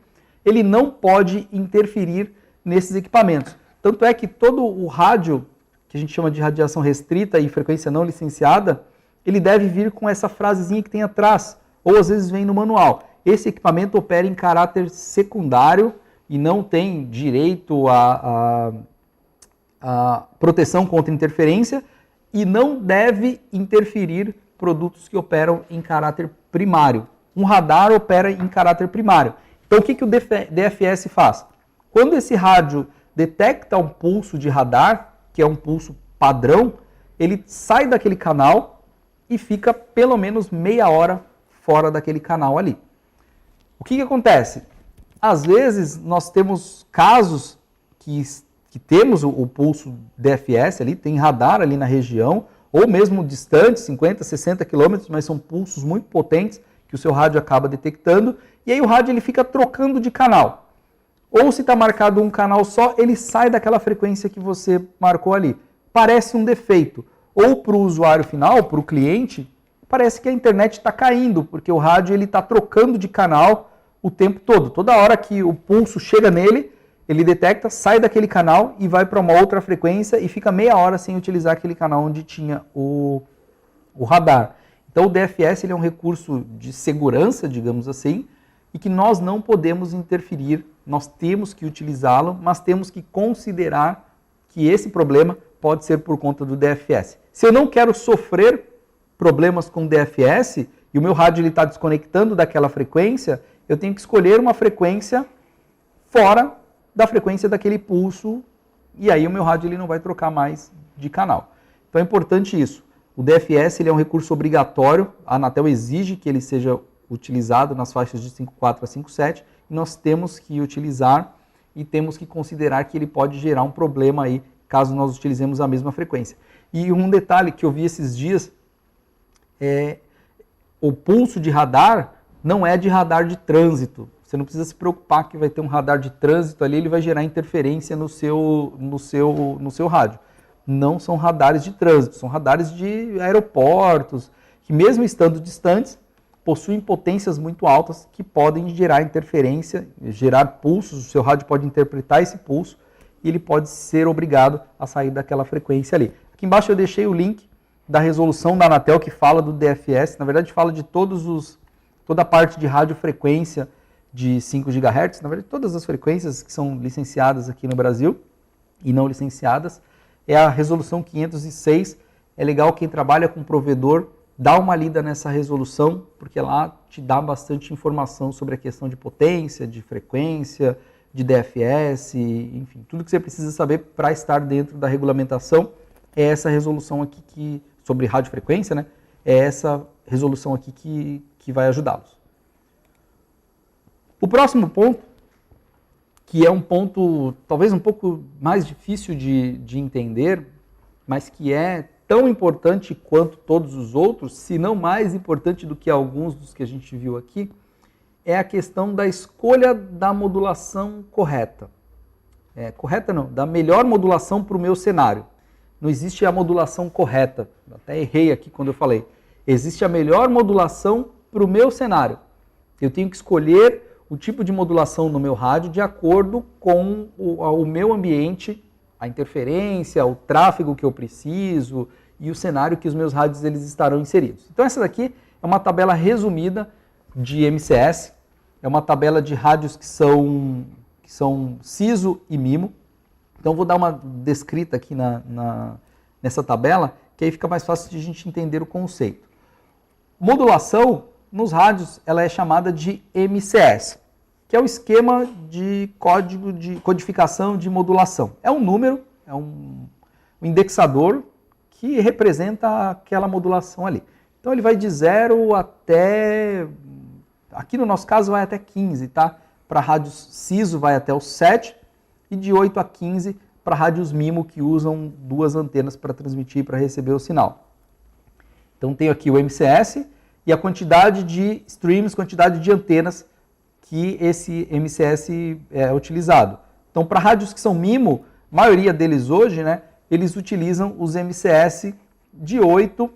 ele não pode interferir nesses equipamentos. Tanto é que todo o rádio, que a gente chama de radiação restrita e frequência não licenciada, ele deve vir com essa frasezinha que tem atrás, ou às vezes vem no manual. Esse equipamento opera em caráter secundário e não tem direito a proteção contra interferência e não deve interferir produtos que operam em caráter primário. Um radar opera em caráter primário. Então, o que o DFS faz? Quando esse rádio detecta um pulso de radar, que é um pulso padrão, ele sai daquele canal e fica pelo menos meia hora fora daquele canal ali. O que acontece? Às vezes, nós temos casos que temos o pulso DFS ali, tem radar ali na região, ou mesmo distante, 50, 60 quilômetros, mas são pulsos muito potentes que o seu rádio acaba detectando, e aí o rádio ele fica trocando de canal. Ou se está marcado um canal só, ele sai daquela frequência que você marcou ali. parece um defeito. Ou para o usuário final, para o cliente, parece que a internet está caindo, porque o rádio está trocando de canal o tempo todo. Toda hora que o pulso chega nele, ele detecta, sai daquele canal e vai para uma outra frequência e fica meia hora sem utilizar aquele canal onde tinha o radar. Então o DFS ele é um recurso de segurança, digamos assim, e que nós não podemos interferir, nós temos que utilizá-lo, mas temos que considerar que esse problema pode ser por conta do DFS. Se eu não quero sofrer problemas com DFS e o meu rádio está desconectando daquela frequência, eu tenho que escolher uma frequência fora da frequência daquele pulso e aí o meu rádio ele não vai trocar mais de canal. Então é importante isso. O DFS ele é um recurso obrigatório, a Anatel exige que ele seja utilizado nas faixas de 5.4 a 5.7 e nós temos que utilizar e temos que considerar que ele pode gerar um problema aí caso nós utilizemos a mesma frequência. E um detalhe que eu vi esses dias o pulso de radar não é de radar de trânsito. Você não precisa se preocupar que vai ter um radar de trânsito ali, ele vai gerar interferência no seu rádio. Não são radares de trânsito, são radares de aeroportos, que mesmo estando distantes, possuem potências muito altas que podem gerar interferência, gerar pulsos, o seu rádio pode interpretar esse pulso e ele pode ser obrigado a sair daquela frequência ali. Aqui embaixo eu deixei o link da resolução da Anatel que fala do DFS, na verdade fala de toda a parte de radiofrequência de 5 GHz, na verdade todas as frequências que são licenciadas aqui no Brasil e não licenciadas, é a resolução 506, é legal quem trabalha com provedor, dá uma lida nessa resolução, porque lá te dá bastante informação sobre a questão de potência, de frequência, de DFS, enfim, tudo que você precisa saber para estar dentro da regulamentação é essa resolução aqui sobre radiofrequência, né? É essa resolução aqui que vai ajudá-los. O próximo ponto, que é um ponto talvez um pouco mais difícil de entender, mas que é tão importante quanto todos os outros, se não mais importante do que alguns dos que a gente viu aqui, é a questão da escolha da modulação correta. Correta não, da melhor modulação para o meu cenário. Não existe a modulação correta, até errei aqui quando eu falei. Existe a melhor modulação para o meu cenário. Eu tenho que escolher o tipo de modulação no meu rádio de acordo com o meu ambiente, a interferência, o tráfego que eu preciso e o cenário que os meus rádios eles estarão inseridos. Então essa daqui é uma tabela resumida de MCS, é uma tabela de rádios que são SISO e MIMO. Então vou dar uma descrita aqui nessa tabela, que aí fica mais fácil de a gente entender o conceito. Modulação nos rádios ela é chamada de MCS, que é o esquema de código de codificação de modulação. É um número, é um indexador que representa aquela modulação ali. Então ele vai de 0 até, aqui no nosso caso vai até 15, tá? Para rádios SISO vai até o 7 e de 8 a 15 para rádios MIMO que usam 2 antenas para transmitir e para receber o sinal. Então tem aqui o MCS e a quantidade de streams, quantidade de antenas que esse MCS é utilizado. Então para rádios que são MIMO, a maioria deles hoje, né, eles utilizam os MCS de 8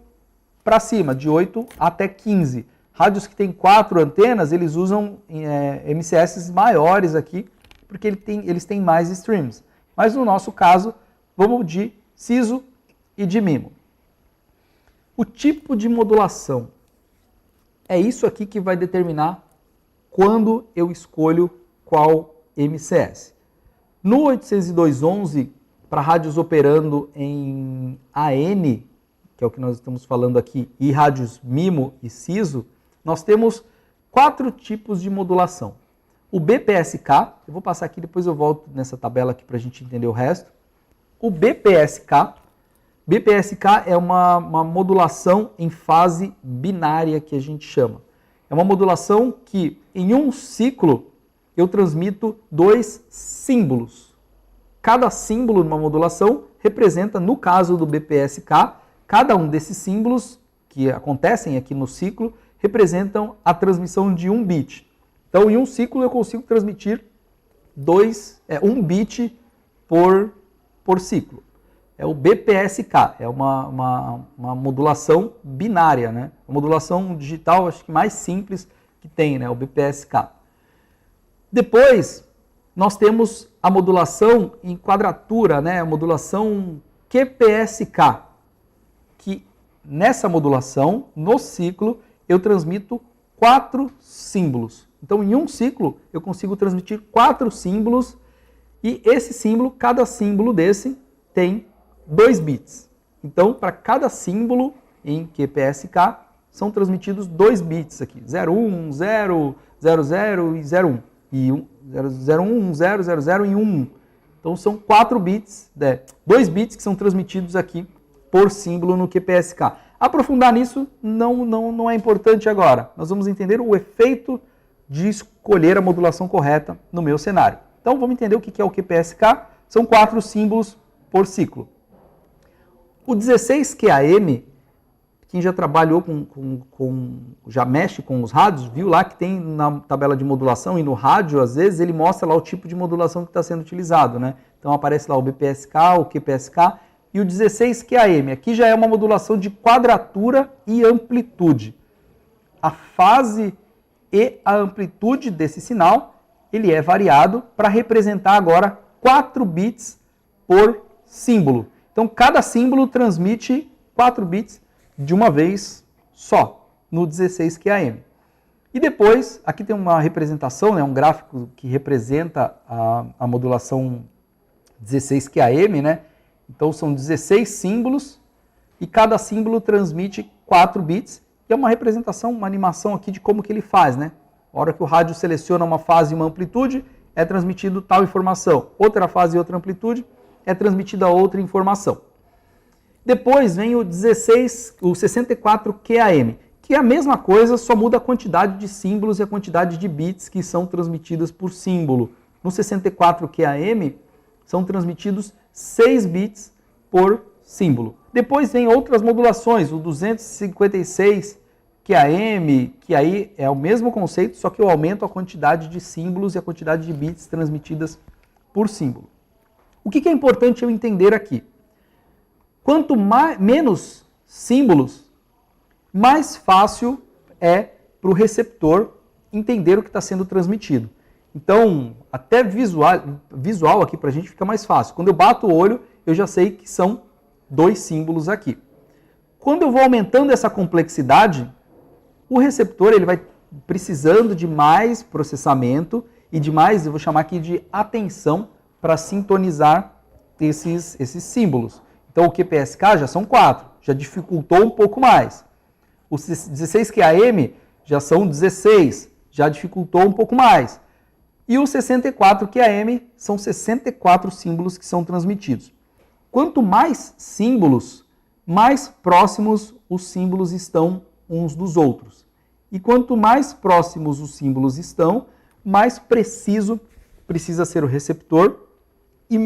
para cima, de 8 até 15. Rádios que têm 4 antenas, eles usam MCS maiores aqui, porque eles têm mais streams. Mas no nosso caso, vamos de SISO e de MIMO. O tipo de modulação é isso aqui que vai determinar quando eu escolho qual MCS. No 802.11, para rádios operando em AN, que é o que nós estamos falando aqui, e rádios MIMO e SISO, nós temos 4 tipos de modulação. O BPSK, eu vou passar aqui, depois eu volto nessa tabela aqui para a gente entender o resto. O BPSK é uma modulação em fase binária que a gente chama. É uma modulação que em um ciclo eu transmito 2 símbolos. Cada símbolo numa modulação representa, no caso do BPSK, cada um desses símbolos que acontecem aqui no ciclo representam a transmissão de 1 bit. Então, em um ciclo, eu consigo transmitir 1 bit por ciclo. é o BPSK, é uma modulação binária, né? A modulação digital, acho que mais simples que tem, né? O BPSK. Depois, nós temos a modulação em quadratura, né? A modulação QPSK, que nessa modulação, no ciclo, eu transmito 4 símbolos. Então, em um ciclo, eu consigo transmitir 4 símbolos e esse símbolo, cada símbolo desse tem 2 bits. Então, para cada símbolo em QPSK, são transmitidos 2 bits aqui. 01, 0, 00 e 01. E 01, 0, 00 e 11. Então, são 4 bits, 2 bits que são transmitidos aqui por símbolo no QPSK. Aprofundar nisso não é importante agora. Nós vamos entender o efeito de escolher a modulação correta no meu cenário. Então, vamos entender o que é o QPSK. São 4 símbolos por ciclo. O 16QAM, quem já trabalhou já mexe com os rádios, viu lá que tem na tabela de modulação e no rádio, às vezes, ele mostra lá o tipo de modulação que está sendo utilizado, né? Então, aparece lá o BPSK, o QPSK e o 16QAM. Aqui já é uma modulação de quadratura e amplitude. A fase e a amplitude desse sinal, ele é variado para representar agora 4 bits por símbolo. Então, cada símbolo transmite 4 bits de uma vez só, no 16QAM. E depois, aqui tem uma representação, né, um gráfico que representa a modulação 16QAM, né? Então, são 16 símbolos e cada símbolo transmite 4 bits. E é uma representação, uma animação aqui de como que ele faz, né? A hora que o rádio seleciona uma fase e uma amplitude, é transmitido tal informação. Outra fase e outra amplitude, é transmitida outra informação. Depois vem o 64QAM, que é a mesma coisa, só muda a quantidade de símbolos e a quantidade de bits que são transmitidas por símbolo. No 64QAM, são transmitidos 6 bits por símbolo. Depois vem outras modulações, o 256QAM, que aí é o mesmo conceito, só que eu aumento a quantidade de símbolos e a quantidade de bits transmitidas por símbolo. O que é importante eu entender aqui? Quanto menos símbolos, mais fácil é para o receptor entender o que está sendo transmitido. Então, até visual aqui para a gente fica mais fácil. Quando eu bato o olho, eu já sei que são 2 símbolos aqui. Quando eu vou aumentando essa complexidade, o receptor ele vai precisando de mais processamento e de mais, eu vou chamar aqui de atenção, para sintonizar esses símbolos. Então, o QPSK já são 4, já dificultou um pouco mais. O 16QAM já são 16, já dificultou um pouco mais. E o 64QAM são 64 símbolos que são transmitidos. Quanto mais símbolos, mais próximos os símbolos estão uns dos outros. E quanto mais próximos os símbolos estão, mais preciso precisa ser o receptor e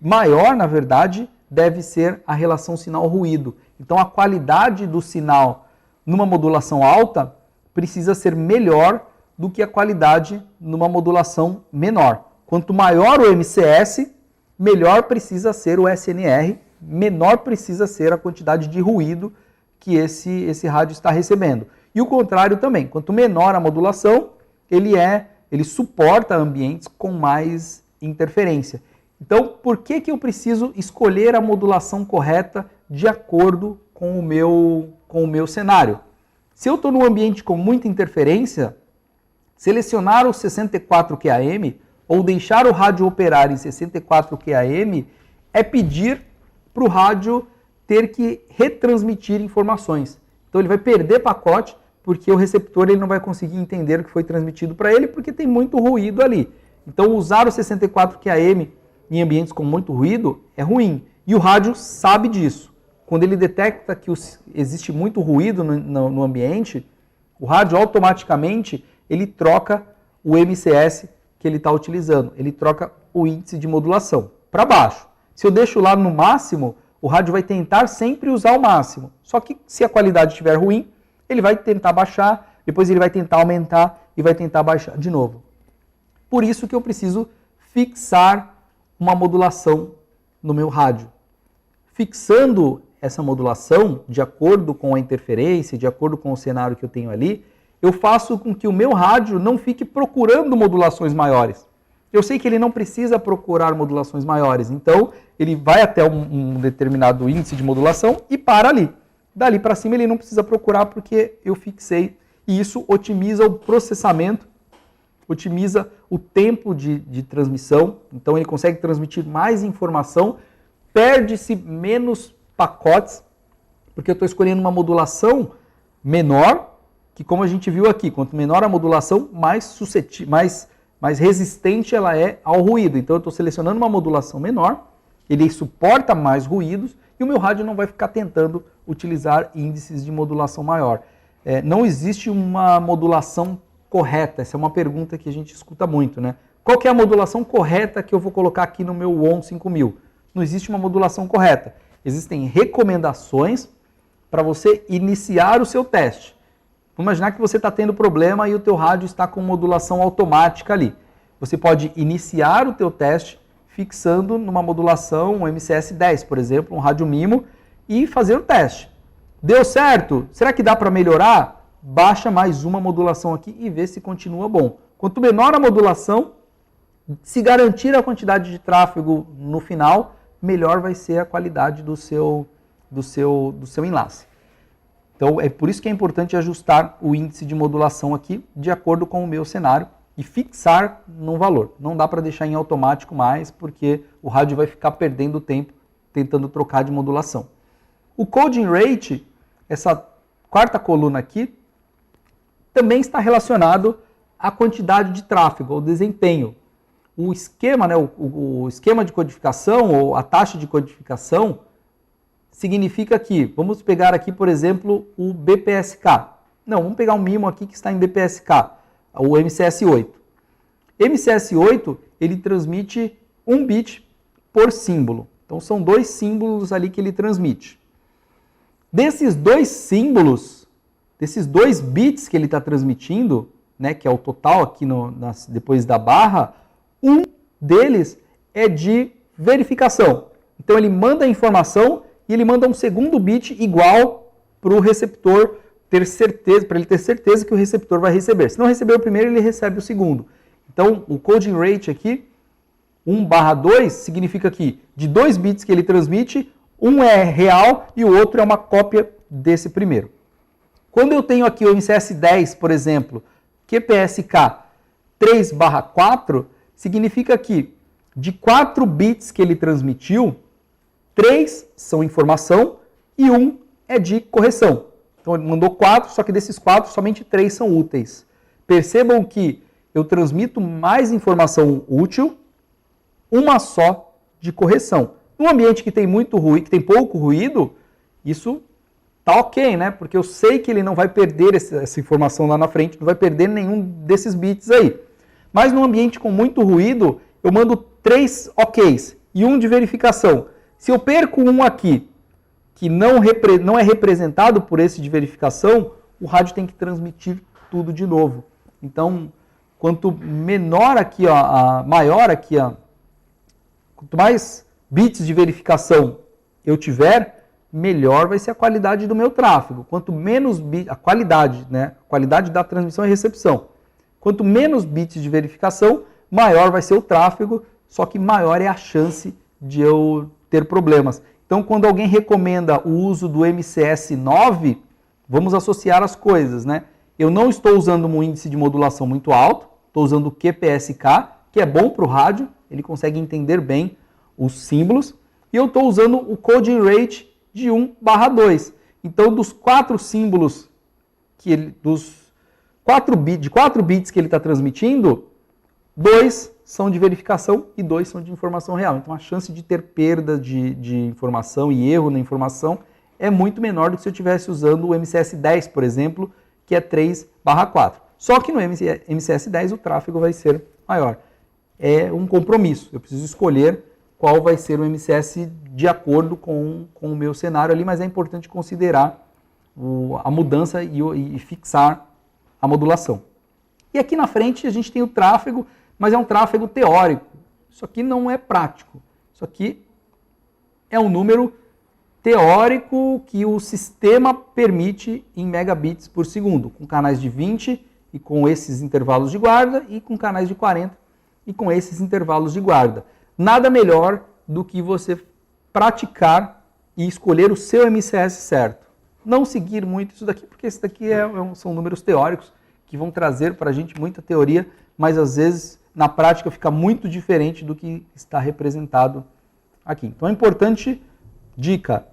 maior, na verdade, deve ser a relação sinal-ruído. Então, a qualidade do sinal numa modulação alta precisa ser melhor do que a qualidade numa modulação menor. Quanto maior o MCS, melhor precisa ser o SNR, menor precisa ser a quantidade de ruído que esse rádio está recebendo. E o contrário também, quanto menor a modulação, ele suporta ambientes com mais interferência. Então, por que eu preciso escolher a modulação correta de acordo com o meu cenário? Se eu estou num ambiente com muita interferência, selecionar o 64QAM ou deixar o rádio operar em 64QAM é pedir para o rádio ter que retransmitir informações. Então ele vai perder pacote porque o receptor ele não vai conseguir entender o que foi transmitido para ele porque tem muito ruído ali. Então usar o 64QAM em ambientes com muito ruído é ruim. E o rádio sabe disso. Quando ele detecta que existe muito ruído no ambiente, o rádio automaticamente ele troca o MCS que ele está utilizando. Ele troca o índice de modulação para baixo. Se eu deixo lá no máximo, o rádio vai tentar sempre usar o máximo. Só que se a qualidade estiver ruim, ele vai tentar baixar, depois ele vai tentar aumentar e vai tentar baixar de novo. Por isso que eu preciso fixar uma modulação no meu rádio. Fixando essa modulação de acordo com a interferência, de acordo com o cenário que eu tenho ali, eu faço com que o meu rádio não fique procurando modulações maiores. Eu sei que ele não precisa procurar modulações maiores, então ele vai até um determinado índice de modulação e para ali. Dali para cima ele não precisa procurar porque eu fixei, e isso otimiza o processamento, otimiza o tempo de transmissão, então ele consegue transmitir mais informação, perde-se menos pacotes, porque eu estou escolhendo uma modulação menor, que como a gente viu aqui, quanto menor a modulação, mais resistente ela é ao ruído. Então eu estou selecionando uma modulação menor, ele suporta mais ruídos e o meu rádio não vai ficar tentando utilizar índices de modulação maior. Não existe uma modulação correta, essa é uma pergunta que a gente escuta muito, né? Qual que é a modulação correta que eu vou colocar aqui no meu ON 5000? Não existe uma modulação correta. Existem recomendações para você iniciar o seu teste. Vamos imaginar que você está tendo problema e o teu rádio está com modulação automática ali. Você pode iniciar o teu teste fixando numa modulação, um MCS10, por exemplo, um rádio MIMO, e fazer o teste. Deu certo? Será que dá para melhorar? Baixa mais uma modulação aqui e vê se continua bom. Quanto menor a modulação, se garantir a quantidade de tráfego no final, melhor vai ser a qualidade do seu enlace. Então é por isso que é importante ajustar o índice de modulação aqui de acordo com o meu cenário e fixar num valor. Não dá para deixar em automático mais, porque o rádio vai ficar perdendo tempo tentando trocar de modulação. O coding rate, essa quarta coluna aqui, também está relacionado à quantidade de tráfego, ao desempenho. O esquema, né, o esquema de codificação ou a taxa de codificação significa que, vamos pegar aqui, por exemplo, o BPSK. Não, vamos pegar um MIMO aqui que está em BPSK, o MCS8. MCS8, ele transmite 1 bit por símbolo. Então, são 2 símbolos ali que ele transmite. Desses 2 símbolos, desses 2 bits que ele está transmitindo, né, que é o total aqui depois da barra, um deles é de verificação. Então, ele manda a informação e ele manda um segundo bit igual para o receptor ter certeza, para ele ter certeza que o receptor vai receber. Se não receber o primeiro, ele recebe o segundo. Então, o coding rate aqui, 1/2, significa que de 2 bits que ele transmite, um é real e o outro é uma cópia desse primeiro. Quando eu tenho aqui o MCS10, por exemplo, QPSK 3/4, significa que de 4 bits que ele transmitiu, 3 são informação e 1 é de correção. Então ele mandou 4, só que desses 4, somente 3 são úteis. Percebam que eu transmito mais informação útil, uma só de correção. Num ambiente que tem muito ruído, que tem pouco ruído, isso tá ok, né? Porque eu sei que ele não vai perder essa informação lá na frente, não vai perder nenhum desses bits aí. Mas num ambiente com muito ruído, eu mando 3 OKs e 1 de verificação. Se eu perco um aqui, que não é representado por esse de verificação, o rádio tem que transmitir tudo de novo. Então, quanto menor aqui, maior aqui, quanto mais bits de verificação eu tiver, melhor vai ser a qualidade do meu tráfego. Quanto menos bits, a qualidade, né? A qualidade da transmissão e recepção. Quanto menos bits de verificação, maior vai ser o tráfego, só que maior é a chance de eu ter problemas. Então, quando alguém recomenda o uso do MCS9, vamos associar as coisas, né? Eu não estou usando um índice de modulação muito alto, estou usando o QPSK, que é bom para o rádio, ele consegue entender bem os símbolos, e eu estou usando o coding rate de 1/2. Então, dos 4 símbolos, dos 4 bits que ele está transmitindo, 2 são de verificação e 2 são de informação real. Então, a chance de ter perda de informação e erro na informação é muito menor do que se eu estivesse usando o MCS10, por exemplo, que é 3/4. Só que no MCS10 o tráfego vai ser maior. É um compromisso. Eu preciso escolher qual vai ser o MCS de acordo com o meu cenário ali, mas é importante considerar a mudança e fixar a modulação. E aqui na frente a gente tem o tráfego, mas é um tráfego teórico. Isso aqui não é prático. Isso aqui é um número teórico que o sistema permite em megabits por segundo, com canais de 20 e com esses intervalos de guarda, e com canais de 40 e com esses intervalos de guarda. Nada melhor do que você praticar e escolher o seu MCS certo. Não seguir muito isso daqui, porque isso daqui são números teóricos que vão trazer para a gente muita teoria, mas às vezes na prática fica muito diferente do que está representado aqui. Então é importante, dica,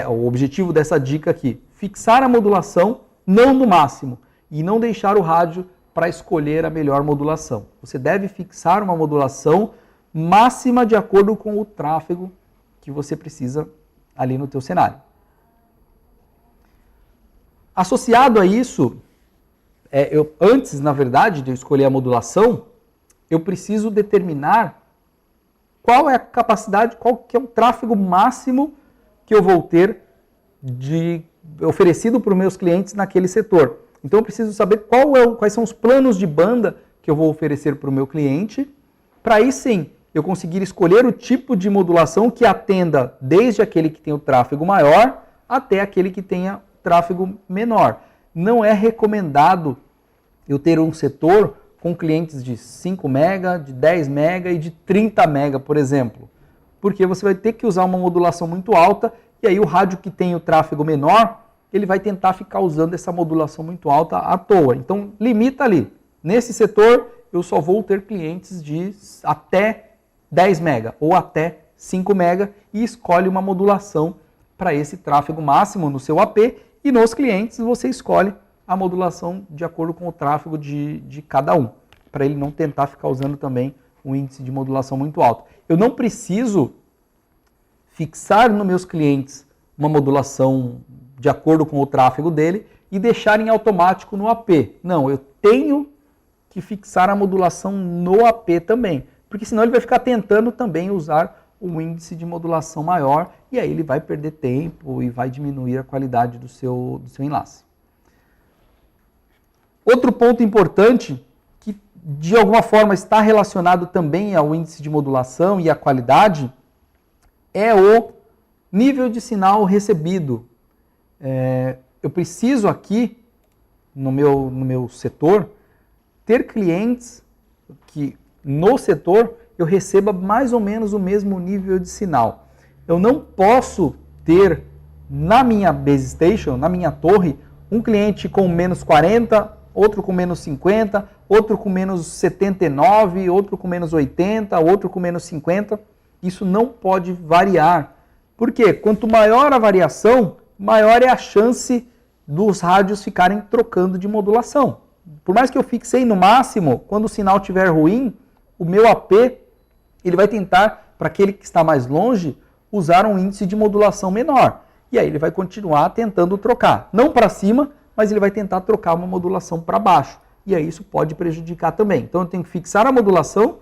o objetivo dessa dica aqui, fixar a modulação não no máximo e não deixar o rádio para escolher a melhor modulação. Você deve fixar uma modulação máxima de acordo com o tráfego que você precisa ali no teu cenário. Associado a isso, antes, na verdade, de eu escolher a modulação, eu preciso determinar qual é a capacidade, qual que é o tráfego máximo que eu vou ter oferecido para os meus clientes naquele setor. Então eu preciso saber quais são os planos de banda que eu vou oferecer para o meu cliente, para aí sim eu conseguir escolher o tipo de modulação que atenda desde aquele que tem o tráfego maior até aquele que tenha tráfego menor. Não é recomendado eu ter um setor com clientes de 5 MB, de 10 MB e de 30 MB, por exemplo. Porque você vai ter que usar uma modulação muito alta e aí o rádio que tem o tráfego menor, ele vai tentar ficar usando essa modulação muito alta à toa. Então, limita ali. Nesse setor, eu só vou ter clientes de até 10 MB ou até 5 MB e escolhe uma modulação para esse tráfego máximo no seu AP e nos clientes você escolhe a modulação de acordo com o tráfego de cada um, para ele não tentar ficar usando também um índice de modulação muito alto. Eu não preciso fixar nos meus clientes uma modulação de acordo com o tráfego dele e deixar em automático no AP. Não, eu tenho que fixar a modulação no AP também, porque senão ele vai ficar tentando também usar um índice de modulação maior e aí ele vai perder tempo e vai diminuir a qualidade do seu enlace. Outro ponto importante, que de alguma forma está relacionado também ao índice de modulação e à qualidade, é o nível de sinal recebido. Eu preciso aqui, no meu setor, ter clientes que no setor eu receba mais ou menos o mesmo nível de sinal. Eu não posso ter na minha base station, na minha torre, um cliente com menos 40, outro com menos 50, outro com menos 79, outro com menos 80, outro com menos 50. Isso não pode variar. Por quê? Quanto maior a variação, maior é a chance dos rádios ficarem trocando de modulação. Por mais que eu fixei no máximo, quando o sinal estiver ruim, o meu AP ele vai tentar, para aquele que está mais longe, usar um índice de modulação menor. E aí ele vai continuar tentando trocar. Não para cima, mas ele vai tentar trocar uma modulação para baixo. E aí isso pode prejudicar também. Então eu tenho que fixar a modulação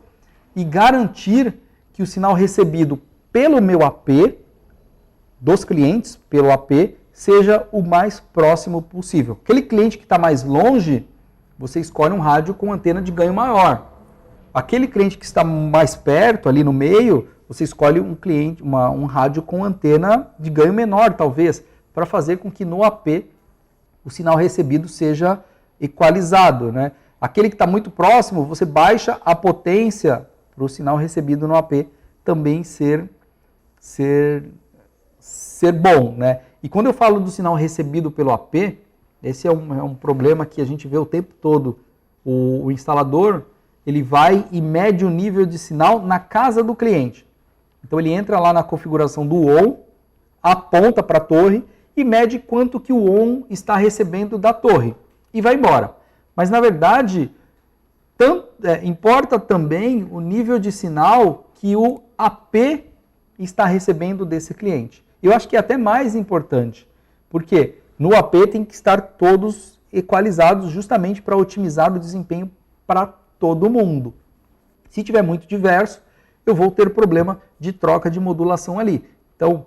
e garantir que o sinal recebido pelo meu AP, dos clientes, pelo AP, seja o mais próximo possível. Aquele cliente que está mais longe, você escolhe um rádio com antena de ganho maior. Aquele cliente que está mais perto, ali no meio, você escolhe um rádio com antena de ganho menor, talvez, para fazer com que no AP o sinal recebido seja equalizado, né? Aquele que está muito próximo, você baixa a potência para o sinal recebido no AP também ser bom, né? E quando eu falo do sinal recebido pelo AP, esse é um problema que a gente vê o tempo todo. O instalador, ele vai e mede o nível de sinal na casa do cliente. Então ele entra lá na configuração do ON, aponta para a torre e mede quanto que o ON está recebendo da torre e vai embora. Mas na verdade, importa também o nível de sinal que o AP está recebendo desse cliente. Eu acho que é até mais importante, porque no AP tem que estar todos equalizados justamente para otimizar o desempenho para todo mundo. Se tiver muito diverso, eu vou ter problema de troca de modulação ali. Então,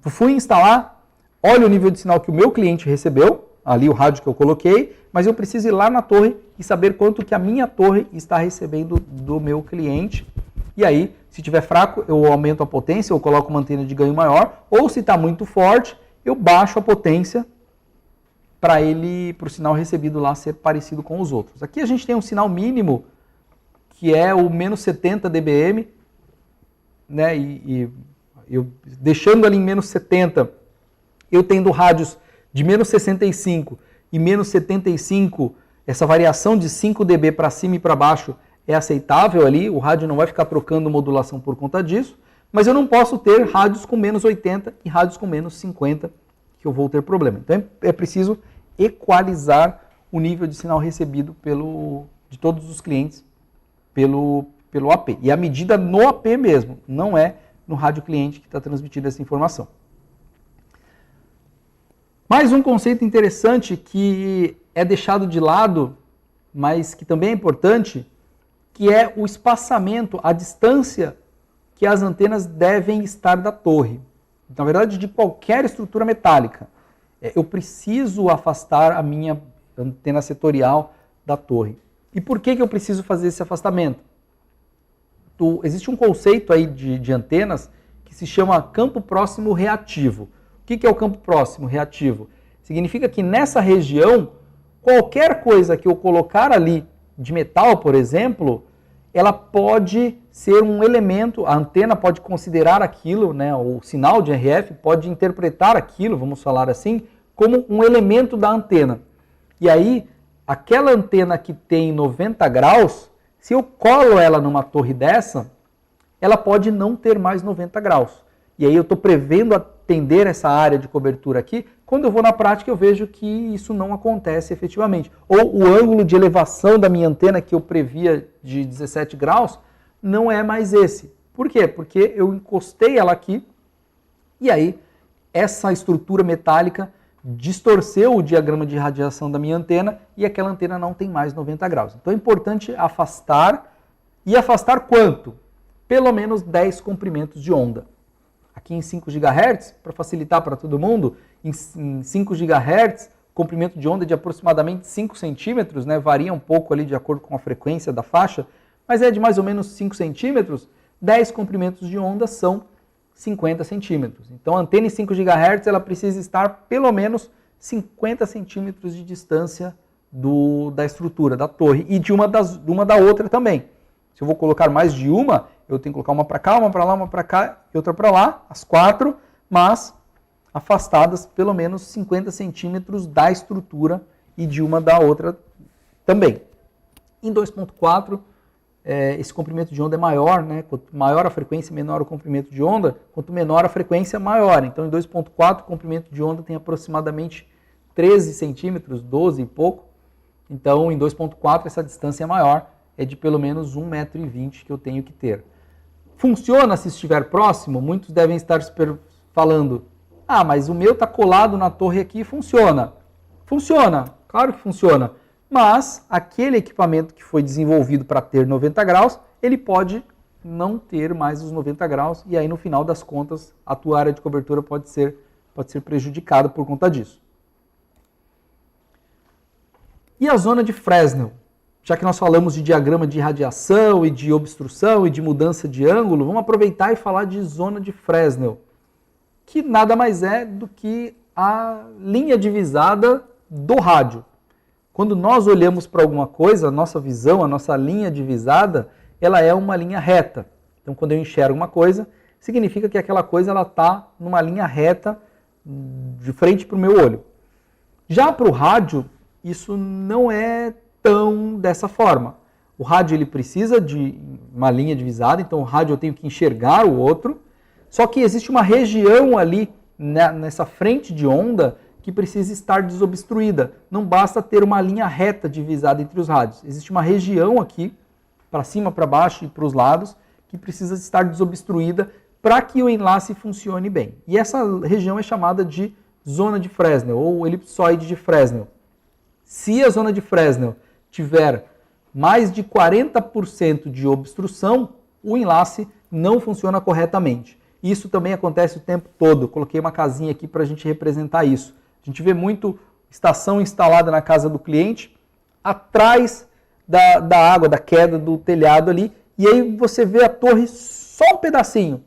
fui instalar, olha o nível de sinal que o meu cliente recebeu, ali o rádio que eu coloquei, mas eu preciso ir lá na torre e saber quanto que a minha torre está recebendo do meu cliente E aí, se tiver fraco, eu aumento a potência, eu coloco uma antena de ganho maior, ou se está muito forte, eu baixo a potência para o sinal recebido lá ser parecido com os outros. Aqui a gente tem um sinal mínimo, que é o menos 70 dBm, né? E eu deixando ali em menos 70, eu tendo rádios de menos 65 e menos 75, essa variação de 5 dB para cima e para baixo é aceitável ali, o rádio não vai ficar trocando modulação por conta disso, mas eu não posso ter rádios com menos 80 e rádios com menos 50, que eu vou ter problema. Então é preciso equalizar o nível de sinal recebido de todos os clientes pelo AP. E a medida no AP mesmo, não é no rádio cliente que está transmitindo essa informação. Mais um conceito interessante que é deixado de lado, mas que também é importante, que é o espaçamento, a distância que as antenas devem estar da torre. Na verdade, de qualquer estrutura metálica. Eu preciso afastar a minha antena setorial da torre. E por que eu preciso fazer esse afastamento? Existe um conceito aí de antenas que se chama campo próximo reativo. O que é o campo próximo reativo? Significa que nessa região, qualquer coisa que eu colocar ali de metal, por exemplo, ela pode ser um elemento, a antena pode considerar aquilo, né, o sinal de RF pode interpretar aquilo, vamos falar assim, como um elemento da antena. E aí, aquela antena que tem 90 graus, se eu colo ela numa torre dessa, ela pode não ter mais 90 graus. E aí eu estou prevendo atender essa área de cobertura aqui, quando eu vou na prática eu vejo que isso não acontece efetivamente. Ou o ângulo de elevação da minha antena que eu previa de 17 graus não é mais esse. Por quê? Porque eu encostei ela aqui e aí essa estrutura metálica distorceu o diagrama de radiação da minha antena e aquela antena não tem mais 90 graus. Então é importante afastar. E afastar quanto? Pelo menos 10 comprimentos de onda. Aqui em 5 GHz, para facilitar para todo mundo, em 5 GHz, comprimento de onda de aproximadamente 5 centímetros, né? Varia um pouco ali de acordo com a frequência da faixa, mas é de mais ou menos 5 centímetros, 10 comprimentos de onda são 50 centímetros. Então a antena em 5 GHz ela precisa estar pelo menos 50 centímetros de distância da estrutura, da torre, e de uma da outra também. Se eu vou colocar mais de uma, eu tenho que colocar uma para cá, uma para lá, uma para cá e outra para lá, as 4, mas afastadas pelo menos 50 centímetros da estrutura e de uma da outra também. Em 2.4, esse comprimento de onda é maior, né? Quanto maior a frequência, menor o comprimento de onda, quanto menor a frequência, maior. Então, em 2.4, o comprimento de onda tem aproximadamente 13 centímetros, 12 e pouco. Então, em 2.4, essa distância é maior, é de pelo menos 1,20 m que eu tenho que ter. Funciona se estiver próximo? Muitos devem estar falando, mas o meu está colado na torre aqui e funciona. Funciona, claro que funciona. Mas aquele equipamento que foi desenvolvido para ter 90 graus, ele pode não ter mais os 90 graus e aí no final das contas a tua área de cobertura pode ser prejudicada por conta disso. E a zona de Fresnel? Já que nós falamos de diagrama de radiação e de obstrução e de mudança de ângulo, vamos aproveitar e falar de zona de Fresnel, que nada mais é do que a linha divisada do rádio. Quando nós olhamos para alguma coisa, a nossa visão, a nossa linha divisada, ela é uma linha reta. Então, quando eu enxergo uma coisa, significa que aquela coisa está numa linha reta de frente para o meu olho. Já para o rádio, isso não é tão dessa forma. O rádio ele precisa de uma linha divisada, então o rádio eu tenho que enxergar o outro, só que existe uma região ali nessa frente de onda que precisa estar desobstruída. Não basta ter uma linha reta divisada entre os rádios. Existe uma região aqui, para cima, para baixo e para os lados, que precisa estar desobstruída para que o enlace funcione bem. E essa região é chamada de zona de Fresnel, ou elipsoide de Fresnel. Se a zona de Fresnel tiver mais de 40% de obstrução, o enlace não funciona corretamente. Isso também acontece o tempo todo. Eu coloquei uma casinha aqui para a gente representar isso. A gente vê muito estação instalada na casa do cliente, atrás da água, da queda do telhado ali, e aí você vê a torre só um pedacinho.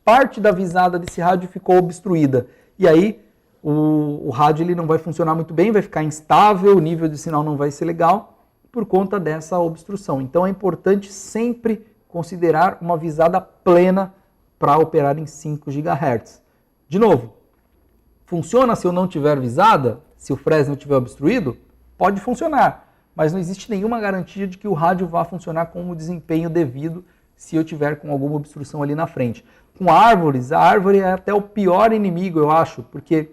Parte da visada desse rádio ficou obstruída. E aí o rádio ele não vai funcionar muito bem, vai ficar instável, o nível de sinal não vai ser legal por conta dessa obstrução. Então é importante sempre considerar uma visada plena para operar em 5 GHz. De novo, funciona se eu não tiver visada? Se o Fresnel estiver obstruído? Pode funcionar, mas não existe nenhuma garantia de que o rádio vá funcionar com o desempenho devido se eu tiver com alguma obstrução ali na frente. Com árvores, a árvore é até o pior inimigo, eu acho, porque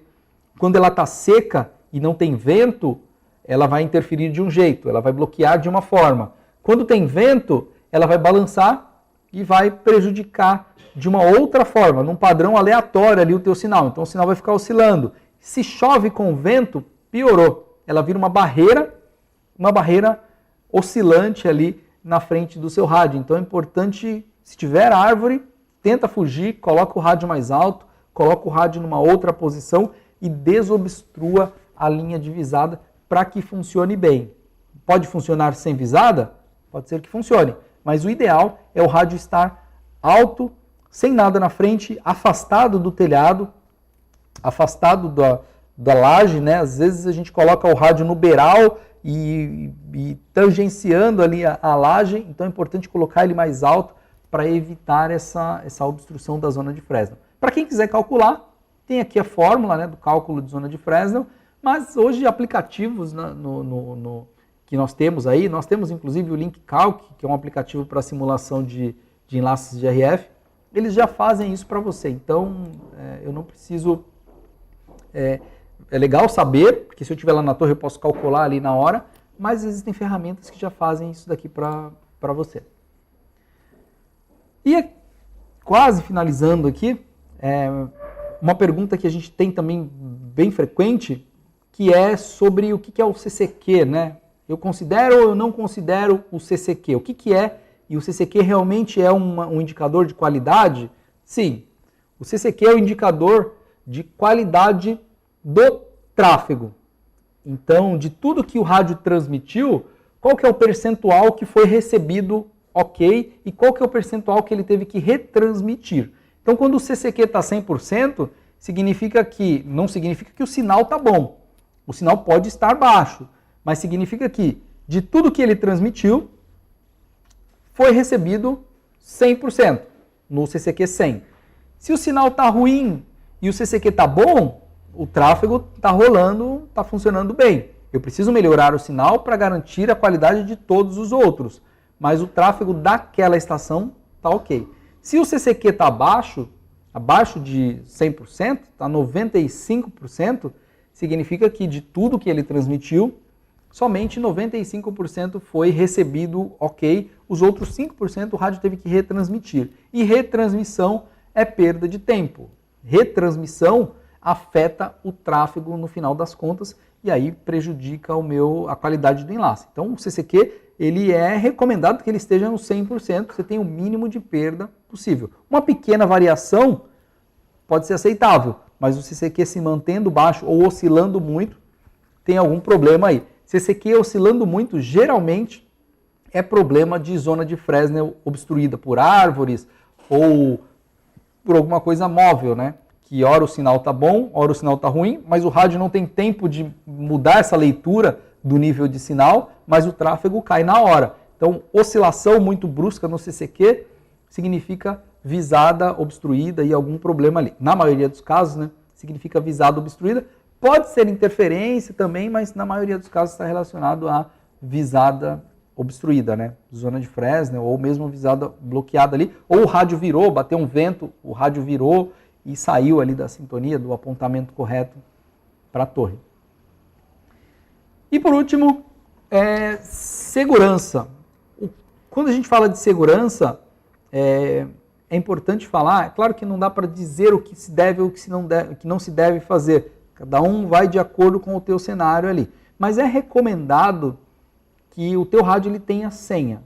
quando ela está seca e não tem vento, ela vai interferir de um jeito, ela vai bloquear de uma forma. Quando tem vento, ela vai balançar e vai prejudicar de uma outra forma, num padrão aleatório ali o teu sinal. Então o sinal vai ficar oscilando. Se chove com vento, piorou. Ela vira uma barreira oscilante ali na frente do seu rádio. Então é importante, se tiver árvore, tenta fugir, coloca o rádio mais alto, coloca o rádio numa outra posição e desobstrua a linha de visada para que funcione bem. Pode funcionar sem visada? Pode ser que funcione, mas o ideal é o rádio estar alto, sem nada na frente, afastado do telhado, afastado da laje, né? Às vezes a gente coloca o rádio no beiral e tangenciando ali a laje, então é importante colocar ele mais alto para evitar essa obstrução da zona de Fresnel. Para quem quiser calcular, tem aqui a fórmula, né, do cálculo de zona de Fresnel, mas hoje aplicativos que nós temos aí, nós temos inclusive o LinkCalc, que é um aplicativo para simulação de enlaces de RF, eles já fazem isso para você, então eu não preciso... É legal saber, porque se eu estiver lá na torre eu posso calcular ali na hora, mas existem ferramentas que já fazem isso daqui para você. E quase finalizando aqui, uma pergunta que a gente tem também bem frequente, que é sobre o que é o CCQ, né? Eu considero ou eu não considero o CCQ? O que é? E o CCQ realmente é um indicador de qualidade? Sim, o CCQ é o indicador de qualidade do tráfego. Então, de tudo que o rádio transmitiu, qual que é o percentual que foi recebido ok e qual que é o percentual que ele teve que retransmitir. Então, quando o CCQ está 100%, não significa que o sinal está bom. O sinal pode estar baixo, mas significa que de tudo que ele transmitiu, foi recebido 100% no CCQ 100. Se o sinal está ruim e o CCQ está bom, o tráfego está rolando, está funcionando bem. Eu preciso melhorar o sinal para garantir a qualidade de todos os outros, mas o tráfego daquela estação está ok. Se o CCQ está abaixo de 100%, está 95%, significa que de tudo que ele transmitiu, somente 95% foi recebido ok, os outros 5% o rádio teve que retransmitir. E retransmissão é perda de tempo. Retransmissão afeta o tráfego no final das contas e aí prejudica a qualidade do enlace. Então o CCQ ele é recomendado que ele esteja no 100%, você tem o mínimo de perda possível. Uma pequena variação pode ser aceitável, mas o CCQ se mantendo baixo ou oscilando muito, tem algum problema aí. CCQ oscilando muito, geralmente, é problema de zona de Fresnel obstruída por árvores ou por alguma coisa móvel, né? Que hora o sinal está bom, hora o sinal está ruim, mas o rádio não tem tempo de mudar essa leitura do nível de sinal, mas o tráfego cai na hora. Então, oscilação muito brusca no CCQ significa visada obstruída e algum problema ali. Na maioria dos casos, né, significa visada obstruída. Pode ser interferência também, mas na maioria dos casos está relacionado a visada obstruída, né? Zona de Fresnel ou mesmo visada bloqueada ali. Ou o rádio virou, bateu um vento, o rádio virou e saiu ali da sintonia, do apontamento correto para a torre. E por último, segurança. Quando a gente fala de segurança, é importante falar, é claro que não dá para dizer o que se deve ou o que não se deve fazer. Cada um vai de acordo com o teu cenário ali. Mas é recomendado que o teu rádio ele tenha senha.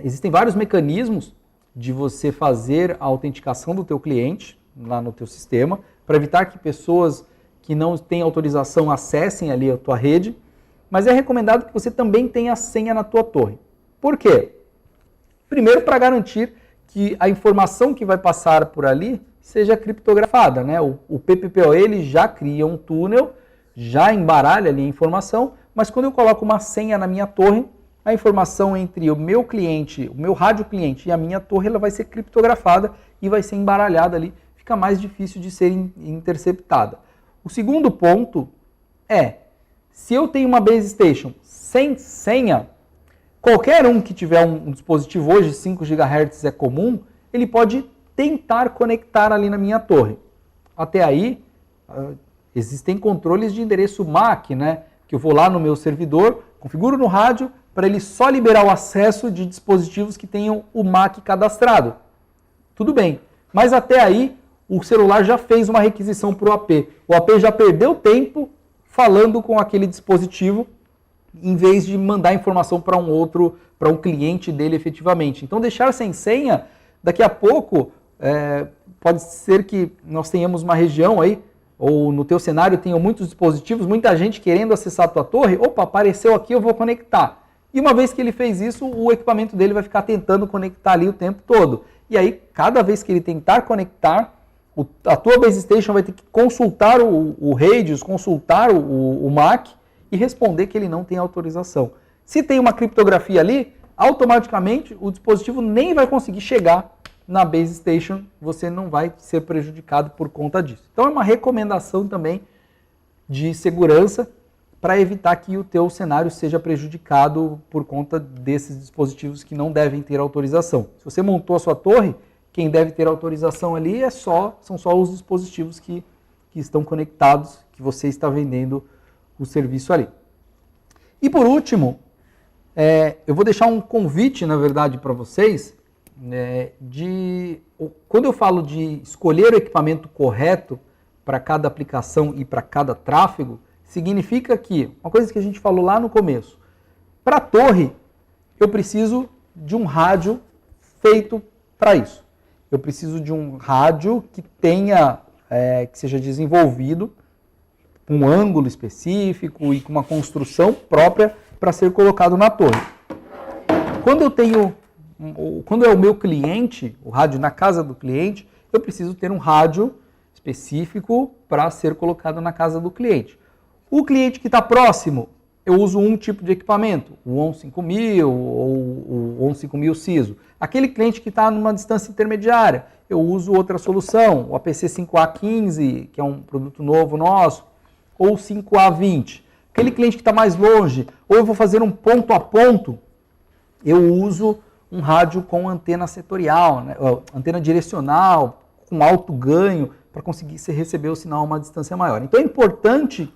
Existem vários mecanismos de você fazer a autenticação do teu cliente lá no teu sistema, para evitar que pessoas que não têm autorização acessem ali a tua rede, mas é recomendado que você também tenha a senha na tua torre. Por quê? Primeiro, para garantir que a informação que vai passar por ali seja criptografada, né? O PPPoE ele já cria um túnel, já embaralha ali a informação, mas quando eu coloco uma senha na minha torre, a informação entre o meu cliente, o meu rádio cliente e a minha torre, ela vai ser criptografada e vai ser embaralhada ali, fica mais difícil de ser interceptada. O segundo ponto é, se eu tenho uma base station sem senha, qualquer um que tiver um dispositivo hoje, 5 GHz é comum, ele pode tentar conectar ali na minha torre. Até aí, existem controles de endereço MAC, né? Que eu vou lá no meu servidor, configuro no rádio, para ele só liberar o acesso de dispositivos que tenham o MAC cadastrado. Tudo bem, mas até aí o celular já fez uma requisição para o AP. O AP já perdeu tempo falando com aquele dispositivo, em vez de mandar informação para um outro, para um cliente dele efetivamente. Então deixar sem senha, daqui a pouco, pode ser que nós tenhamos uma região aí, ou no teu cenário tenham muitos dispositivos, muita gente querendo acessar a tua torre, opa, apareceu aqui, eu vou conectar. E uma vez que ele fez isso, o equipamento dele vai ficar tentando conectar ali o tempo todo. E aí, cada vez que ele tentar conectar, a tua base station vai ter que consultar o Radius, consultar o MAC e responder que ele não tem autorização. Se tem uma criptografia ali, automaticamente o dispositivo nem vai conseguir chegar na base station, você não vai ser prejudicado por conta disso. Então é uma recomendação também de segurança para evitar que o teu cenário seja prejudicado por conta desses dispositivos que não devem ter autorização. Se você montou a sua torre, quem deve ter autorização ali são só os dispositivos que estão conectados, que você está vendendo o serviço ali. E por último, eu vou deixar um convite, na verdade, para vocês, quando eu falo de escolher o equipamento correto para cada aplicação e para cada tráfego, significa que, uma coisa que a gente falou lá no começo, para a torre, eu preciso de um rádio feito para isso. Eu preciso de um rádio que que seja desenvolvido com um ângulo específico e com uma construção própria para ser colocado na torre. Quando é o meu cliente, o rádio na casa do cliente, eu preciso ter um rádio específico para ser colocado na casa do cliente. O cliente que está próximo, eu uso um tipo de equipamento, o ON 5000 ou o ON 5000 CISO. Aquele cliente que está numa distância intermediária, eu uso outra solução, o APC 5A15, que é um produto novo nosso, ou o 5A20. Aquele cliente que está mais longe, ou eu vou fazer um ponto a ponto, eu uso um rádio com antena setorial, né? Antena direcional, com alto ganho, para conseguir receber o sinal a uma distância maior. Então é importante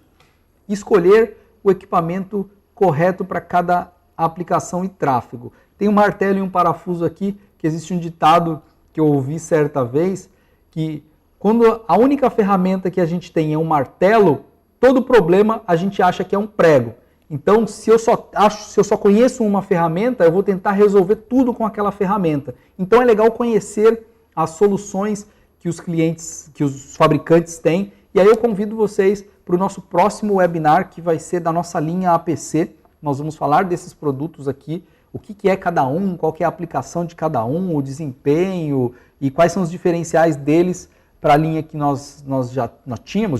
escolher o equipamento correto para cada aplicação e tráfego. Tem um martelo e um parafuso aqui, que existe um ditado que eu ouvi certa vez, que quando a única ferramenta que a gente tem é um martelo, todo problema a gente acha que é um prego. Então, se eu só conheço uma ferramenta, eu vou tentar resolver tudo com aquela ferramenta. Então é legal conhecer as soluções que os clientes, que os fabricantes têm. E aí eu convido vocês para o nosso próximo webinar, que vai ser da nossa linha APC. Nós vamos falar desses produtos aqui, o que é cada um, qual que é a aplicação de cada um, o desempenho e quais são os diferenciais deles para a linha que nós já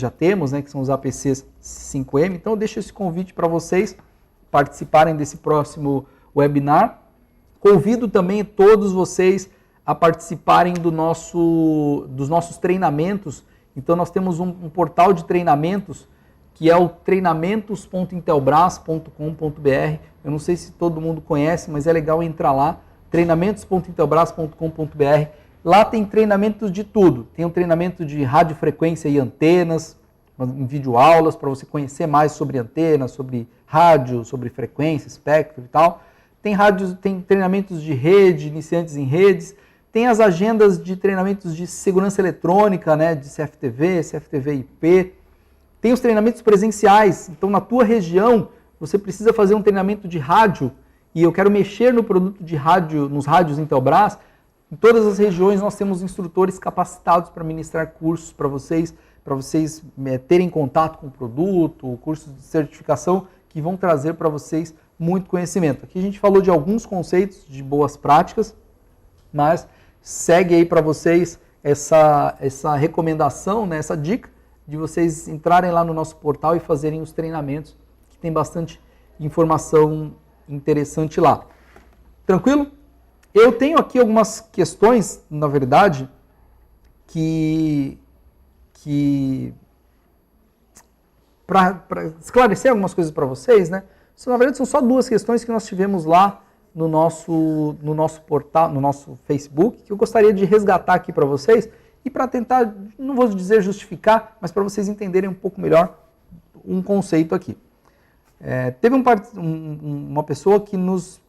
temos, né, que são os APCs 5M. Então eu deixo esse convite para vocês participarem desse próximo webinar. Convido também todos vocês a participarem dos nossos treinamentos. Então nós temos um portal de treinamentos que é o treinamentos.intelbras.com.br. Eu não sei se todo mundo conhece, mas é legal entrar lá, treinamentos.intelbras.com.br. Lá tem treinamentos de tudo. Tem um treinamento de radiofrequência e antenas, em videoaulas, para você conhecer mais sobre antenas, sobre rádio, sobre frequência, espectro e tal. Tem treinamentos de rede, iniciantes em redes. Tem as agendas de treinamentos de segurança eletrônica, né, de CFTV, CFTV IP. Tem os treinamentos presenciais. Então, na tua região, você precisa fazer um treinamento de rádio e eu quero mexer no produto de rádio, nos rádios Intelbras. Em todas as regiões nós temos instrutores capacitados para ministrar cursos para vocês terem contato com o produto, cursos de certificação que vão trazer para vocês muito conhecimento. Aqui a gente falou de alguns conceitos, de boas práticas, mas segue aí para vocês essa recomendação, né, essa dica de vocês entrarem lá no nosso portal e fazerem os treinamentos, que tem bastante informação interessante lá. Tranquilo? Eu tenho aqui algumas questões, na verdade, que para esclarecer algumas coisas para vocês, né? Na verdade, são só duas questões que nós tivemos lá no nosso portal, no nosso Facebook, que eu gostaria de resgatar aqui para vocês e para tentar, não vou dizer justificar, mas para vocês entenderem um pouco melhor um conceito aqui. Teve uma pessoa que nos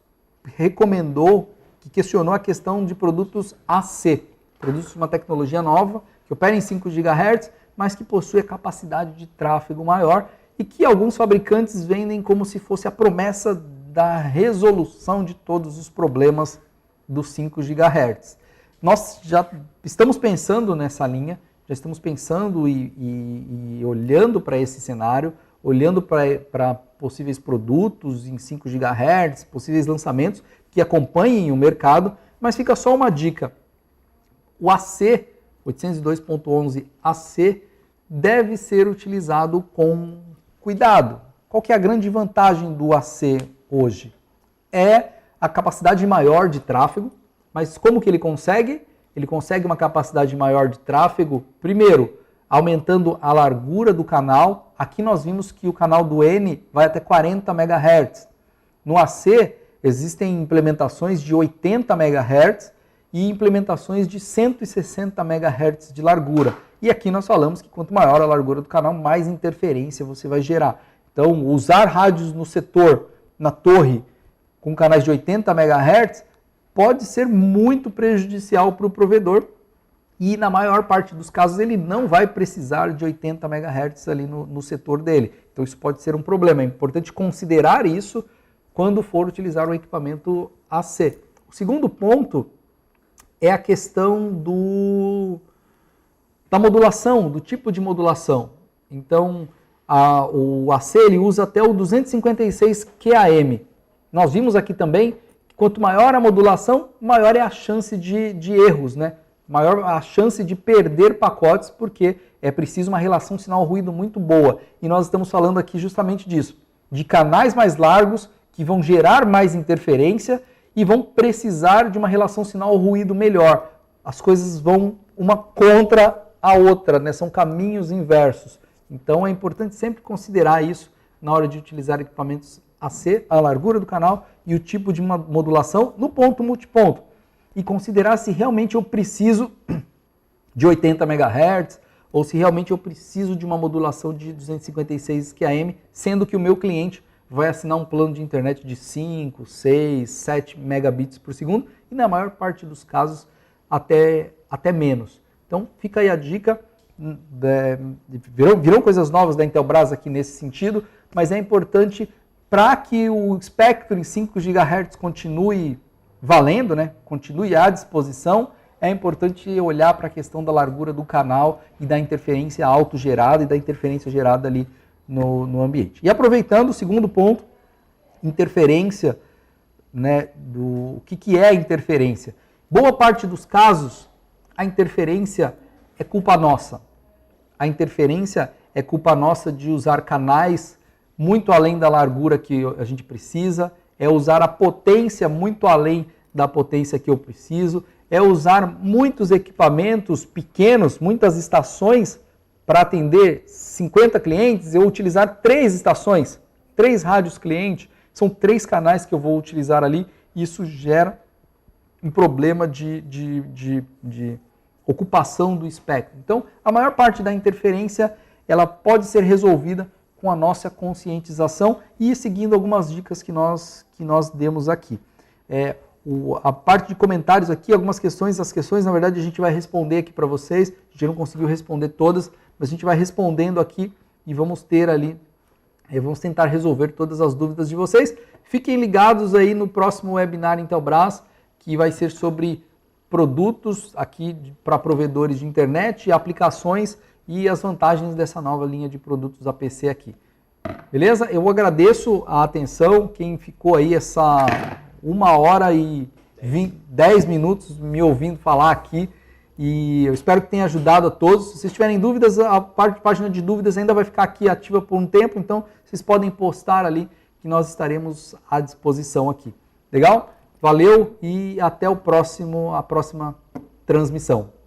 recomendou, que questionou a questão de produtos AC, produtos de uma tecnologia nova, que opera em 5 GHz, mas que possui a capacidade de tráfego maior e que alguns fabricantes vendem como se fosse a promessa da resolução de todos os problemas dos 5 GHz. Nós já estamos pensando nessa linha, já estamos pensando e olhando para esse cenário, olhando para possíveis produtos em 5 GHz, possíveis lançamentos que acompanhem o mercado, mas fica só uma dica. O AC, 802.11 AC, deve ser utilizado com cuidado. Qual que é a grande vantagem do AC hoje? É a capacidade maior de tráfego, mas como que ele consegue? Ele consegue uma capacidade maior de tráfego, primeiro, aumentando a largura do canal. Aqui nós vimos que o canal do N vai até 40 MHz. No AC, existem implementações de 80 MHz e implementações de 160 MHz de largura. E aqui nós falamos que quanto maior a largura do canal, mais interferência você vai gerar. Então, usar rádios no setor, na torre, com canais de 80 MHz, pode ser muito prejudicial para o provedor e, na maior parte dos casos, ele não vai precisar de 80 MHz ali no setor dele. Então, isso pode ser um problema. É importante considerar isso quando for utilizar o equipamento AC. O segundo ponto é a questão da modulação, do tipo de modulação. Então, o AC ele usa até o 256 QAM. Nós vimos aqui também que quanto maior a modulação, maior é a chance de erros, né? Maior a chance de perder pacotes, porque é preciso uma relação sinal-ruído muito boa. E nós estamos falando aqui justamente disso, de canais mais largos que vão gerar mais interferência e vão precisar de uma relação sinal-ruído melhor. As coisas vão uma contra a outra, né? São caminhos inversos. Então é importante sempre considerar isso na hora de utilizar equipamentos AC, a largura do canal e o tipo de modulação no ponto multiponto. E considerar se realmente eu preciso de 80 MHz ou se realmente eu preciso de uma modulação de 256 QAM, sendo que o meu cliente vai assinar um plano de internet de 5, 6, 7 megabits por segundo e na maior parte dos casos até menos. Então fica aí a dica, virão coisas novas da Intelbras aqui nesse sentido, mas é importante para que o espectro em 5 GHz continue valendo, né? Continue à disposição, é importante olhar para a questão da largura do canal e da interferência autogerada e da interferência gerada ali no ambiente. E aproveitando o segundo ponto, interferência, né, o que é a interferência? Boa parte dos casos, a interferência é culpa nossa. A interferência é culpa nossa de usar canais muito além da largura que a gente precisa, é usar a potência muito além da potência que eu preciso, é usar muitos equipamentos pequenos, muitas estações para atender 50 clientes, eu utilizar 3 estações, 3 rádios cliente, são 3 canais que eu vou utilizar ali, e isso gera um problema de ocupação do espectro. Então, a maior parte da interferência, ela pode ser resolvida com a nossa conscientização e seguindo algumas dicas que nós demos aqui. A parte de comentários aqui, algumas questões, as questões, na verdade, a gente vai responder aqui para vocês, a gente não conseguiu responder todas, mas a gente vai respondendo aqui e vamos ter ali, vamos tentar resolver todas as dúvidas de vocês. Fiquem ligados aí no próximo webinar Intelbras, que vai ser sobre produtos aqui para provedores de internet, aplicações e as vantagens dessa nova linha de produtos APC aqui. Beleza? Eu agradeço a atenção, quem ficou aí essa 1h e 10 minutos me ouvindo falar aqui. E eu espero que tenha ajudado a todos. Se vocês tiverem dúvidas, a página de dúvidas ainda vai ficar aqui ativa por um tempo, então vocês podem postar ali que nós estaremos à disposição aqui. Legal? Valeu e até a próxima transmissão.